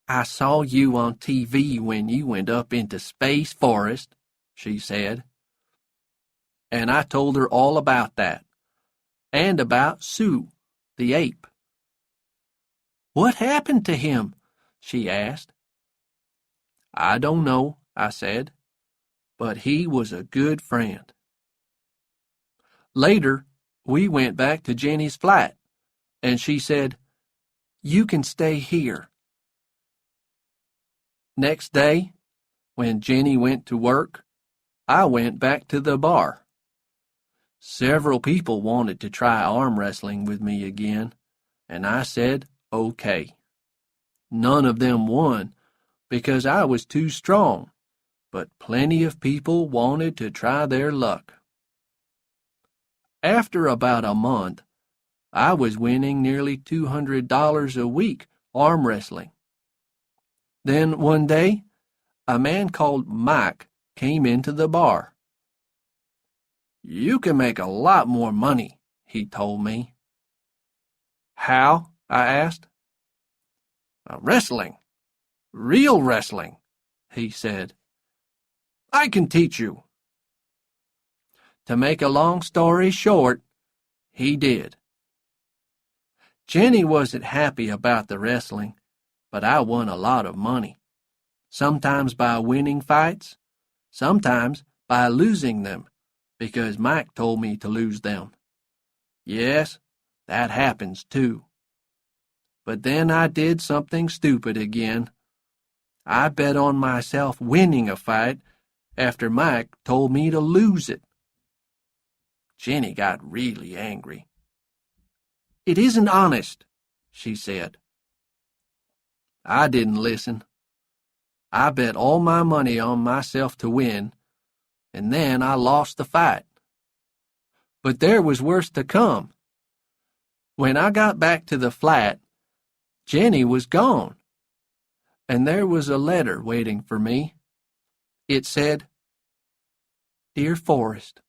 "I saw you on TV when you went up into space, Forrest," she said. And I told her all about that, and about Sue, the ape. "What happened to him?" she asked. "I don't know," I said, "but he was a good friend." Later, we went back to Jenny's flat, and she said, "You can stay here." Next day, when Jenny went to work, I went back to the bar. Several people wanted to try arm wrestling with me again, and I said, okay. None of them won because I was too strong, but plenty of people wanted to try their luck. After about a month, I was winning nearly $200 a week arm wrestling. Then one day, a man called Mike came into the bar. "You can make a lot more money," he told me. "How?" I asked. "Wrestling. Real wrestling," he said. "I can teach you." To make a long story short, he did. Jenny wasn't happy about the wrestling, but I won a lot of money. Sometimes by winning fights, sometimes by losing them, because Mike told me to lose them. Yes, that happens too. But then I did something stupid again. I bet on myself winning a fight after Mike told me to lose it. Jenny got really angry. "It isn't honest," she said. I didn't listen. I bet all my money on myself to win, and then I lost the fight. But there was worse to come. When I got back to the flat, Jenny was gone, and there was a letter waiting for me. It said, "Dear Forrest,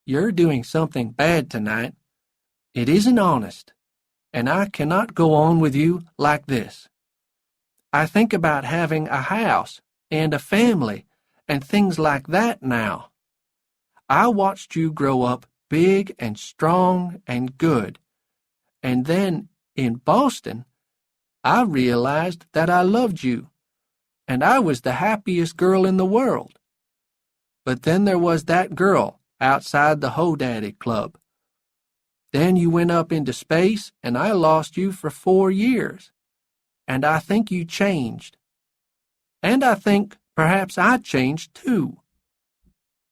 you're doing something bad tonight. It isn't honest, and I cannot go on with you like this. I think about having a house and a family and things like that now. I watched you grow up big and strong and good, And then, in Boston, I realized that I loved you, and I was the happiest girl in the world. But then there was that girl outside the Hodaddy Club. Then you went up into space, and I lost you for 4 years. And I think you changed. And I think perhaps I changed too.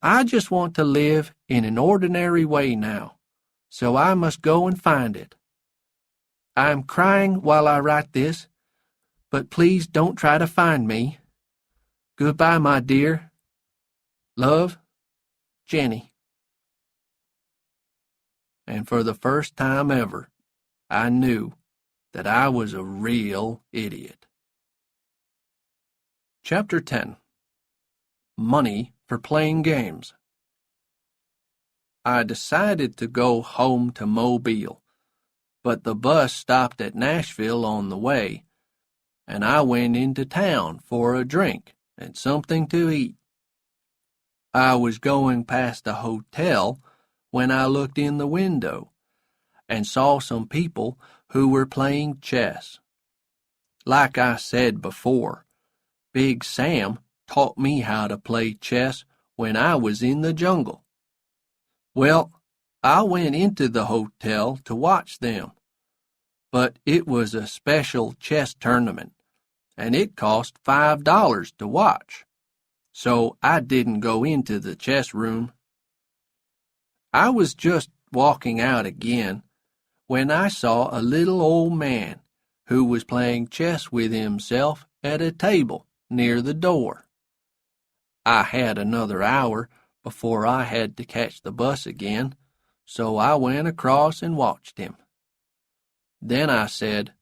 I just want to live in an ordinary way now, so I must go and find it. I am crying while I write this, but please don't try to find me. Goodbye, my dear. Love, Jenny. And for the first time ever, I knew that I was a real idiot. Chapter 10. Money for Playing Games. I decided to go home to Mobile, but the bus stopped at Nashville on the way, and I went into town for a drink and something to eat. I was going past a hotel when I looked in the window and saw some people who were playing chess. Like I said before, Big Sam taught me how to play chess when I was in the jungle. Well, I went into the hotel to watch them, but it was a special chess tournament, and it cost $5 to watch, so I didn't go into the chess room. I was just walking out again when I saw a little old man who was playing chess with himself at a table near the door. I had another hour before I had to catch the bus again, so I went across and watched him. Then I said,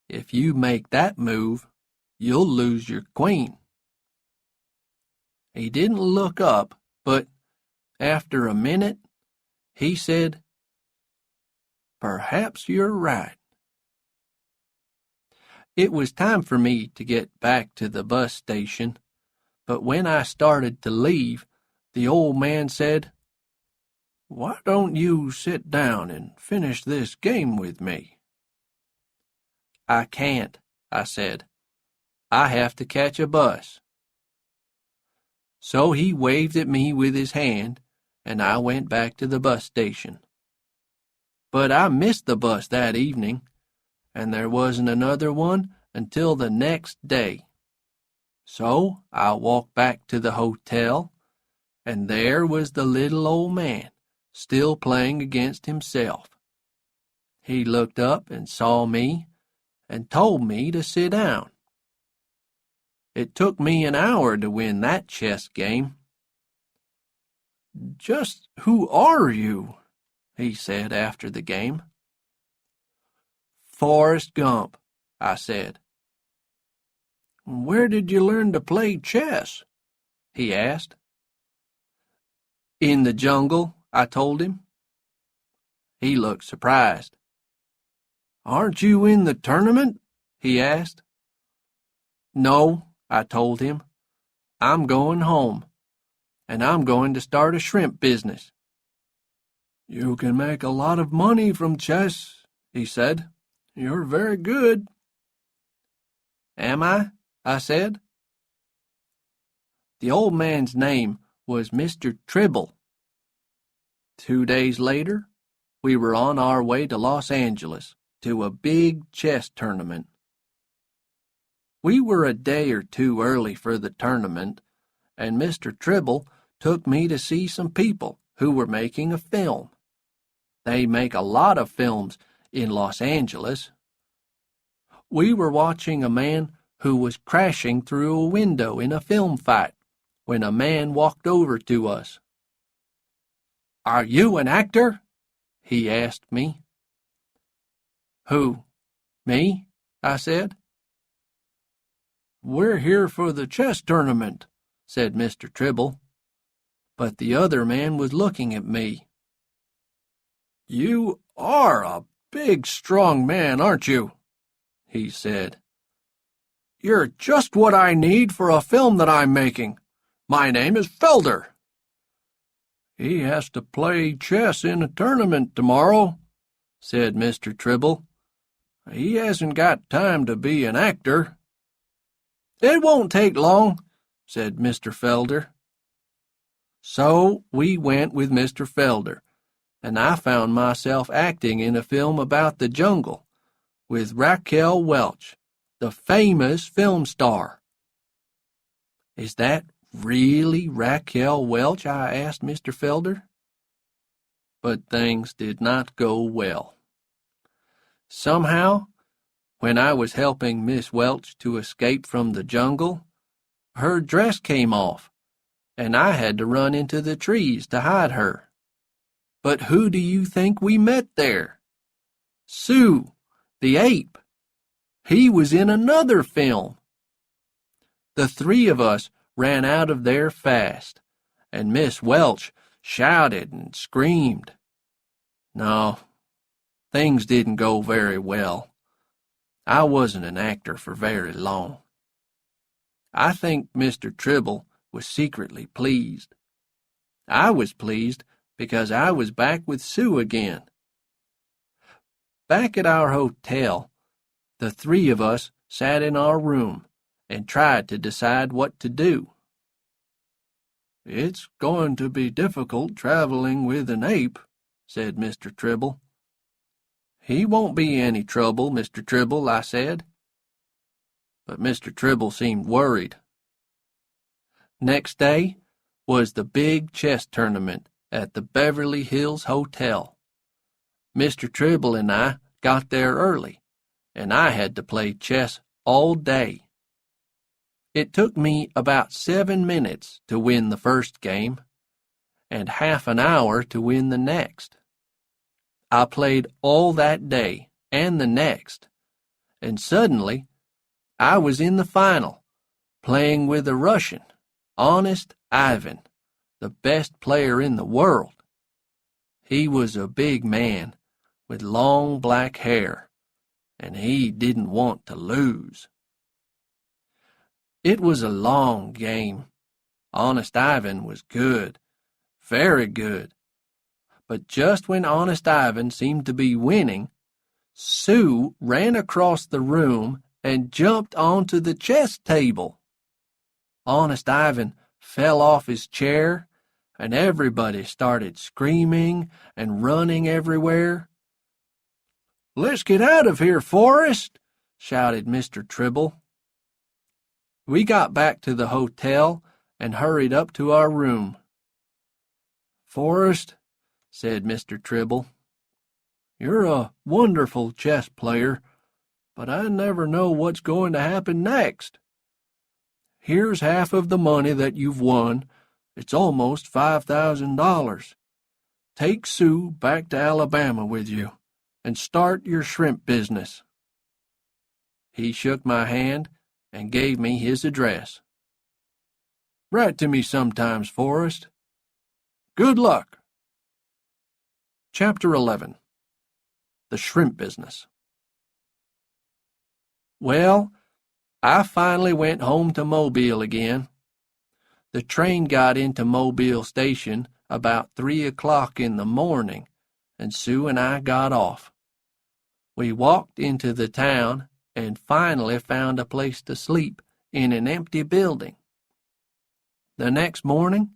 "If you make that move, you'll lose your queen." He didn't look up, but after a minute, he said, "Perhaps you're right." It was time for me to get back to the bus station, but when I started to leave, the old man said, "Why don't you sit down and finish this game with me?" "I can't," I said. "I have to catch a bus." So he waved at me with his hand, and I went back to the bus station. But I missed the bus that evening, and there wasn't another one until the next day. So I walked back to the hotel, and there was the little old man, still playing against himself. He looked up and saw me, and told me to sit down. It took me an hour to win that chess game. "Just who are you?" he said after the game. "Forrest Gump," I said. "Where did you learn to play chess?" he asked. "In the jungle," I told him. He looked surprised. "Aren't you in the tournament?" he asked. "No," I told him. "I'm going home, and I'm going to start a shrimp business." "You can make a lot of money from chess," he said. "You're very good." "Am I?" I said. The old man's name was Mr. Tribble. 2 days later, we were on our way to Los Angeles to a big chess tournament. We were a day or two early for the tournament, and Mr. Tribble took me to see some people who were making a film. They make a lot of films in Los Angeles. We were watching a man who was crashing through a window in a film fight when a man walked over to us. "Are you an actor?" he asked me. "Who, me?" I said. "We're here for the chess tournament," said Mr. Tribble. But the other man was looking at me. "You are a big, strong man, aren't you?" he said. "You're just what I need for a film that I'm making. My name is Felder." "He has to play chess in a tournament tomorrow," said Mr. Tribble. "He hasn't got time to be an actor." "It won't take long," said Mr. Felder. So we went with Mr. Felder, and I found myself acting in a film about the jungle with Raquel Welch, the famous film star. "Is that really Raquel Welch?" I asked Mr. Felder. But things did not go well. Somehow, when I was helping Miss Welch to escape from the jungle, her dress came off, and I had to run into the trees to hide her. But who do you think we met there? Sue, the ape. He was in another film. The three of us ran out of there fast, and Miss Welch shouted and screamed. No, things didn't go very well. I wasn't an actor for very long. I think Mr. Tribble was secretly pleased. I was pleased because I was back with Sue again. Back at our hotel, the three of us sat in our room and tried to decide what to do. "It's going to be difficult traveling with an ape," said Mr. Tribble. "He won't be any trouble, Mr. Tribble," I said. But Mr. Tribble seemed worried. Next day was the big chess tournament at the Beverly Hills Hotel. Mr. Tribble and I got there early, and I had to play chess all day. It took me about 7 minutes to win the first game, and half an hour to win the next. I played all that day and the next, and suddenly I was in the final, playing with a Russian, Honest Ivan, the best player in the world. He was a big man with long black hair, and he didn't want to lose. It was a long game. Honest Ivan was good, very good. But just when Honest Ivan seemed to be winning, Sue ran across the room and jumped onto the chess table. Honest Ivan fell off his chair, and everybody started screaming and running everywhere. "Let's get out of here, Forrest!" shouted Mr. Tribble. We got back to the hotel and hurried up to our room. "Forrest," said Mr. Tribble, "you're a wonderful chess player, but I never know what's going to happen next. Here's half of the money that you've won. It's almost $5,000. Take Sue back to Alabama with you and start your shrimp business." He shook my hand and gave me his address. "Write to me sometimes, Forrest. Good luck." Chapter 11. The Shrimp Business. Well, I finally went home to Mobile again. The train got into Mobile Station about 3 o'clock in the morning, and Sue and I got off. We walked into the town and finally found a place to sleep in an empty building. The next morning,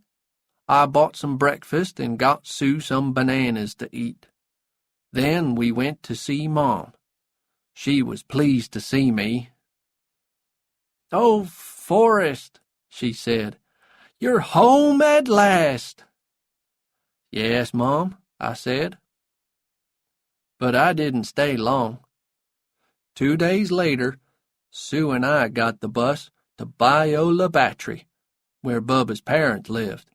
I bought some breakfast and got Sue some bananas to eat. Then we went to see Mom. She was pleased to see me. "Oh, Forrest," she said, "you're home at last." "Yes, Mom," I said. But I didn't stay long. 2 days later, Sue and I got the bus to Biola Battery, where Bubba's parents lived,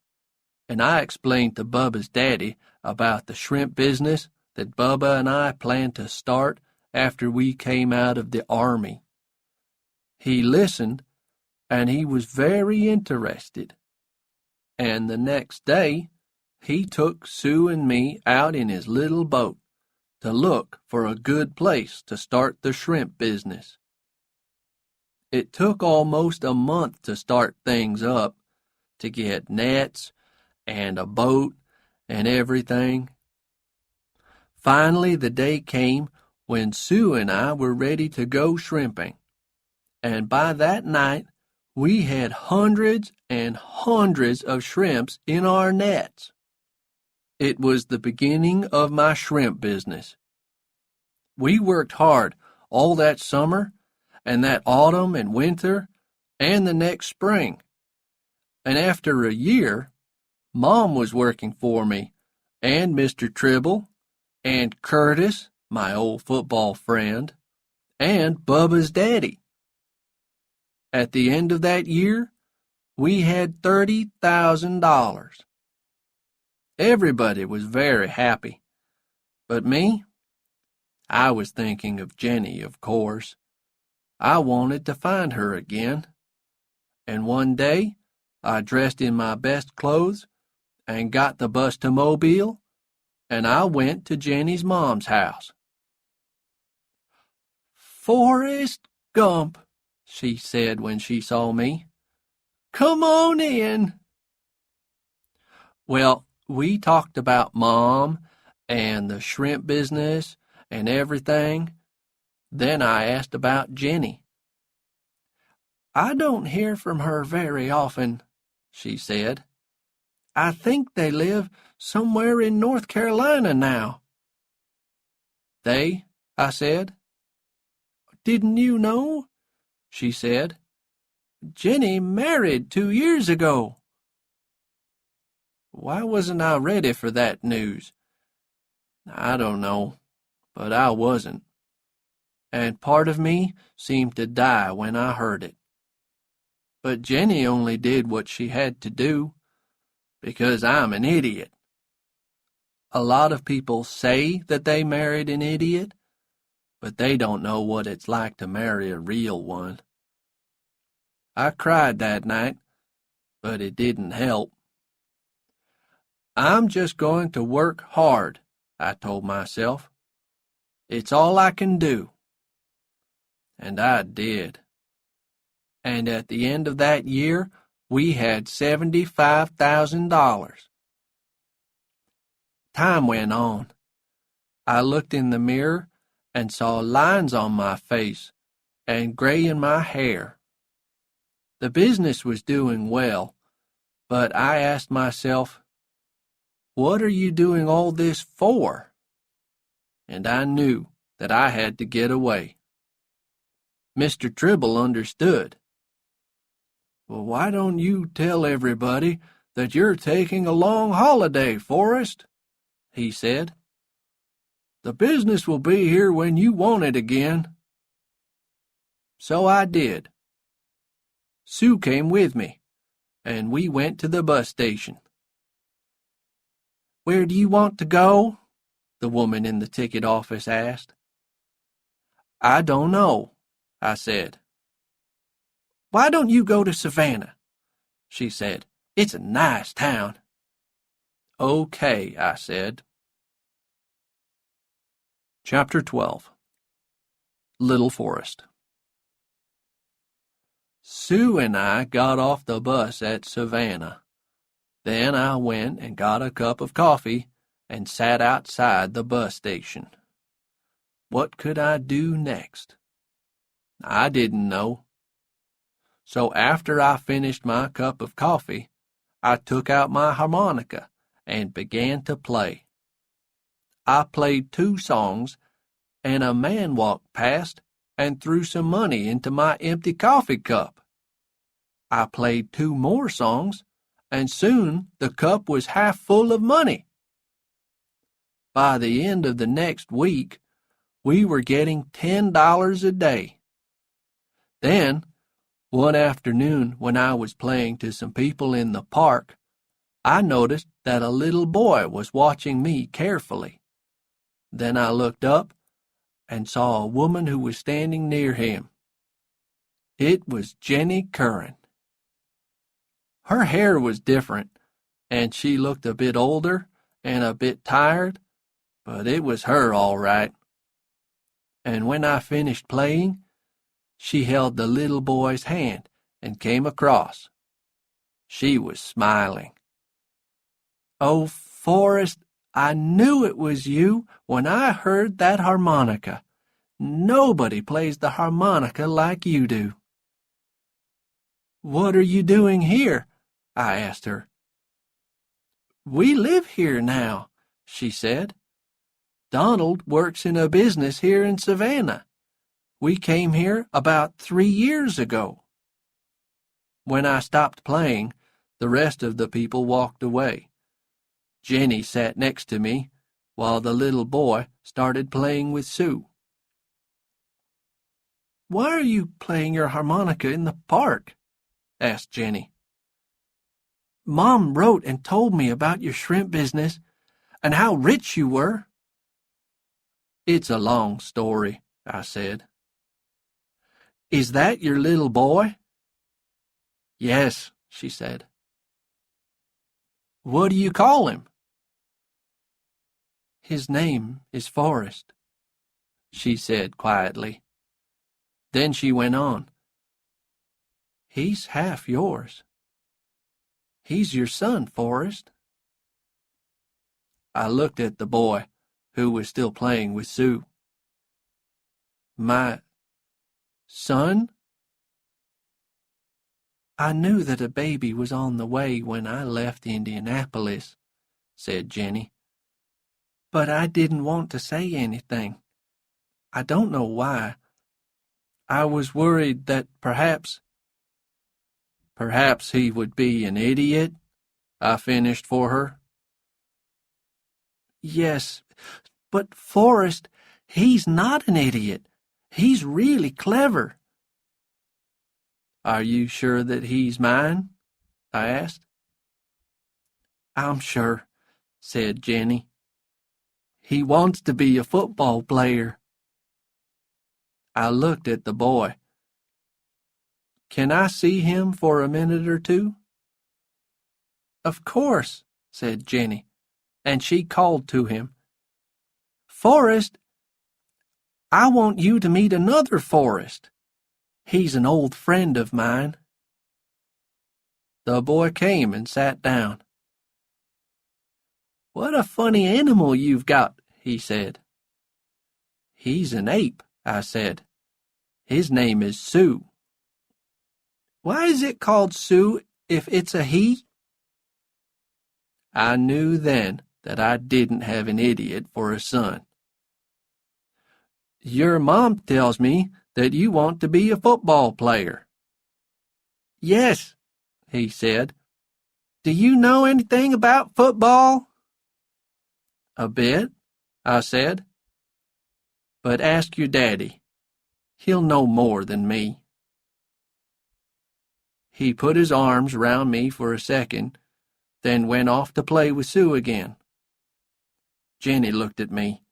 and I explained to Bubba's daddy about the shrimp business that Bubba and I planned to start after we came out of the Army. He listened, and he was very interested. And the next day, he took Sue and me out in his little boat to look for a good place to start the shrimp business. It took almost a month to start things up, to get nets and a boat and everything. Finally, the day came when Sue and I were ready to go shrimping, and by that night we had hundreds and hundreds of shrimps in our nets. It was the beginning of my shrimp business. We worked hard all that summer, and that autumn and winter, and the next spring. And after a year, Mom was working for me, and Mr. Tribble, and Curtis, my old football friend, and Bubba's daddy. At the end of that year, we had $30,000. Everybody was very happy. But me? I was thinking of Jenny, of course. I wanted to find her again. And one day, I dressed in my best clothes and got the bus to Mobile, and I went to Jenny's mom's house. "Forrest Gump," she said when she saw me. "Come on in." Well, we talked about Mom and the shrimp business and everything. Then I asked about Jenny. "I don't hear from her very often," she said. "I think they live somewhere in North Carolina now." "They?" I said. "Didn't you know?" she said. "Jenny married 2 years ago." Why wasn't I ready for that news? I don't know, but I wasn't. And part of me seemed to die when I heard it. But Jenny only did what she had to do, because I'm an idiot. A lot of people say that they married an idiot, but they don't know what it's like to marry a real one. I cried that night, but it didn't help. "I'm just going to work hard," I told myself. "It's all I can do." And I did. And at the end of that year, we had $75,000. Time went on. I looked in the mirror and saw lines on my face and gray in my hair. The business was doing well, but I asked myself, "What are you doing all this for?" And I knew that I had to get away. Mr. Tribble understood. "Well, why don't you tell everybody that you're taking a long holiday, Forrest?" he said. "The business will be here when you want it again." So I did. Sue came with me, and we went to the bus station. "Where do you want to go?" the woman in the ticket office asked. "I don't know," I said. "Why don't you go to Savannah?" she said. "It's a nice town." "Okay," I said. Chapter 12. Little Forrest. Sue and I got off the bus at Savannah. Then I went and got a cup of coffee and sat outside the bus station. What could I do next? I didn't know. So after I finished my cup of coffee, I took out my harmonica and began to play. I played 2 songs, and a man walked past and threw some money into my empty coffee cup. I played 2 more songs, and soon the cup was half full of money. By the end of the next week, we were getting $10 a day. Then, one afternoon when I was playing to some people in the park, I noticed that a little boy was watching me carefully. Then I looked up and saw a woman who was standing near him. It was Jenny Curran. Her hair was different, and she looked a bit older and a bit tired, but it was her all right. And when I finished playing, she held the little boy's hand and came across. She was smiling. "Oh, Forrest, I knew it was you when I heard that harmonica. Nobody plays the harmonica like you do." "What are you doing here?" I asked her. "We live here now," she said. "Donald works in a business here in Savannah. We came here about 3 years ago." When I stopped playing, the rest of the people walked away. Jenny sat next to me, while the little boy started playing with Sue. "Why are you playing your harmonica in the park?" asked Jenny. "Mom wrote and told me about your shrimp business and how rich you were." "It's a long story," I said. "Is that your little boy?" "Yes," she said. "What do you call him?" "His name is Forrest," she said quietly. Then she went on. "He's half yours. He's your son, Forrest." I looked at the boy, who was still playing with Sue. "My son?" "I knew that a baby was on the way when I left Indianapolis," said Jenny. "But I didn't want to say anything. I don't know why. I was worried that perhaps he would be an idiot," I finished for her. "Yes, but Forrest, he's not an idiot. He's really clever." "Are you sure that he's mine?" I asked. "I'm sure," said Jenny. "He wants to be a football player." I looked at the boy. "Can I see him for a minute or two?" "Of course," said Jenny, and she called to him. "Forrest, I want you to meet another Forrest. He's an old friend of mine." The boy came and sat down. "What a funny animal you've got," he said. "He's an ape," I said. "His name is Sue." "Why is it called Sue if it's a he?" I knew then that I didn't have an idiot for a son. "Your mom tells me that you want to be a football player." "Yes," he said. "Do you know anything about football?" "A bit," I said. "But ask your daddy. He'll know more than me." He put his arms round me for a second, then went off to play with Sue again. Jenny looked at me.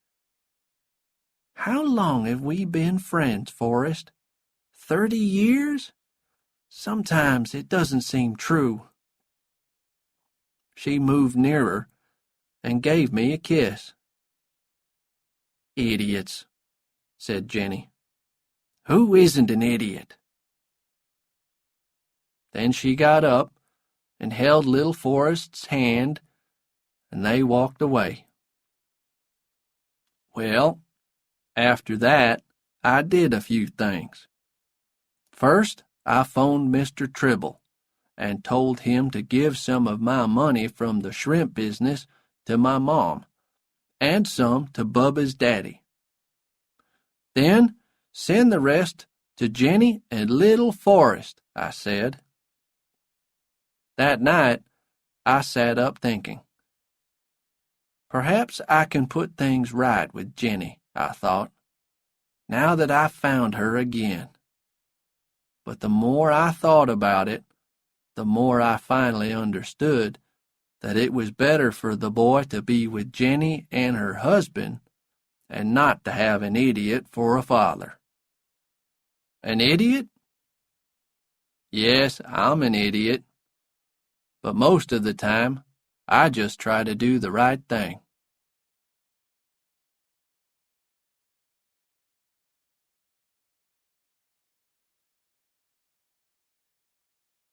"How long have we been friends, Forrest? 30 years? Sometimes it doesn't seem true." She moved nearer and gave me a kiss. "Idiots," said Jenny. "Who isn't an idiot?" Then she got up and held little Forrest's hand, and they walked away. Well, after that, I did a few things. First, I phoned Mr. Tribble and told him to give some of my money from the shrimp business to my mom, and some to Bubba's daddy. Then send the rest to Jenny and little Forrest, I said. That night, I sat up thinking. Perhaps I can put things right with Jenny, I thought, now that I've found her again. But the more I thought about it, the more I finally understood that it was better for the boy to be with Jenny and her husband and not to have an idiot for a father. An idiot? Yes, I'm an idiot. But most of the time, I just try to do the right thing.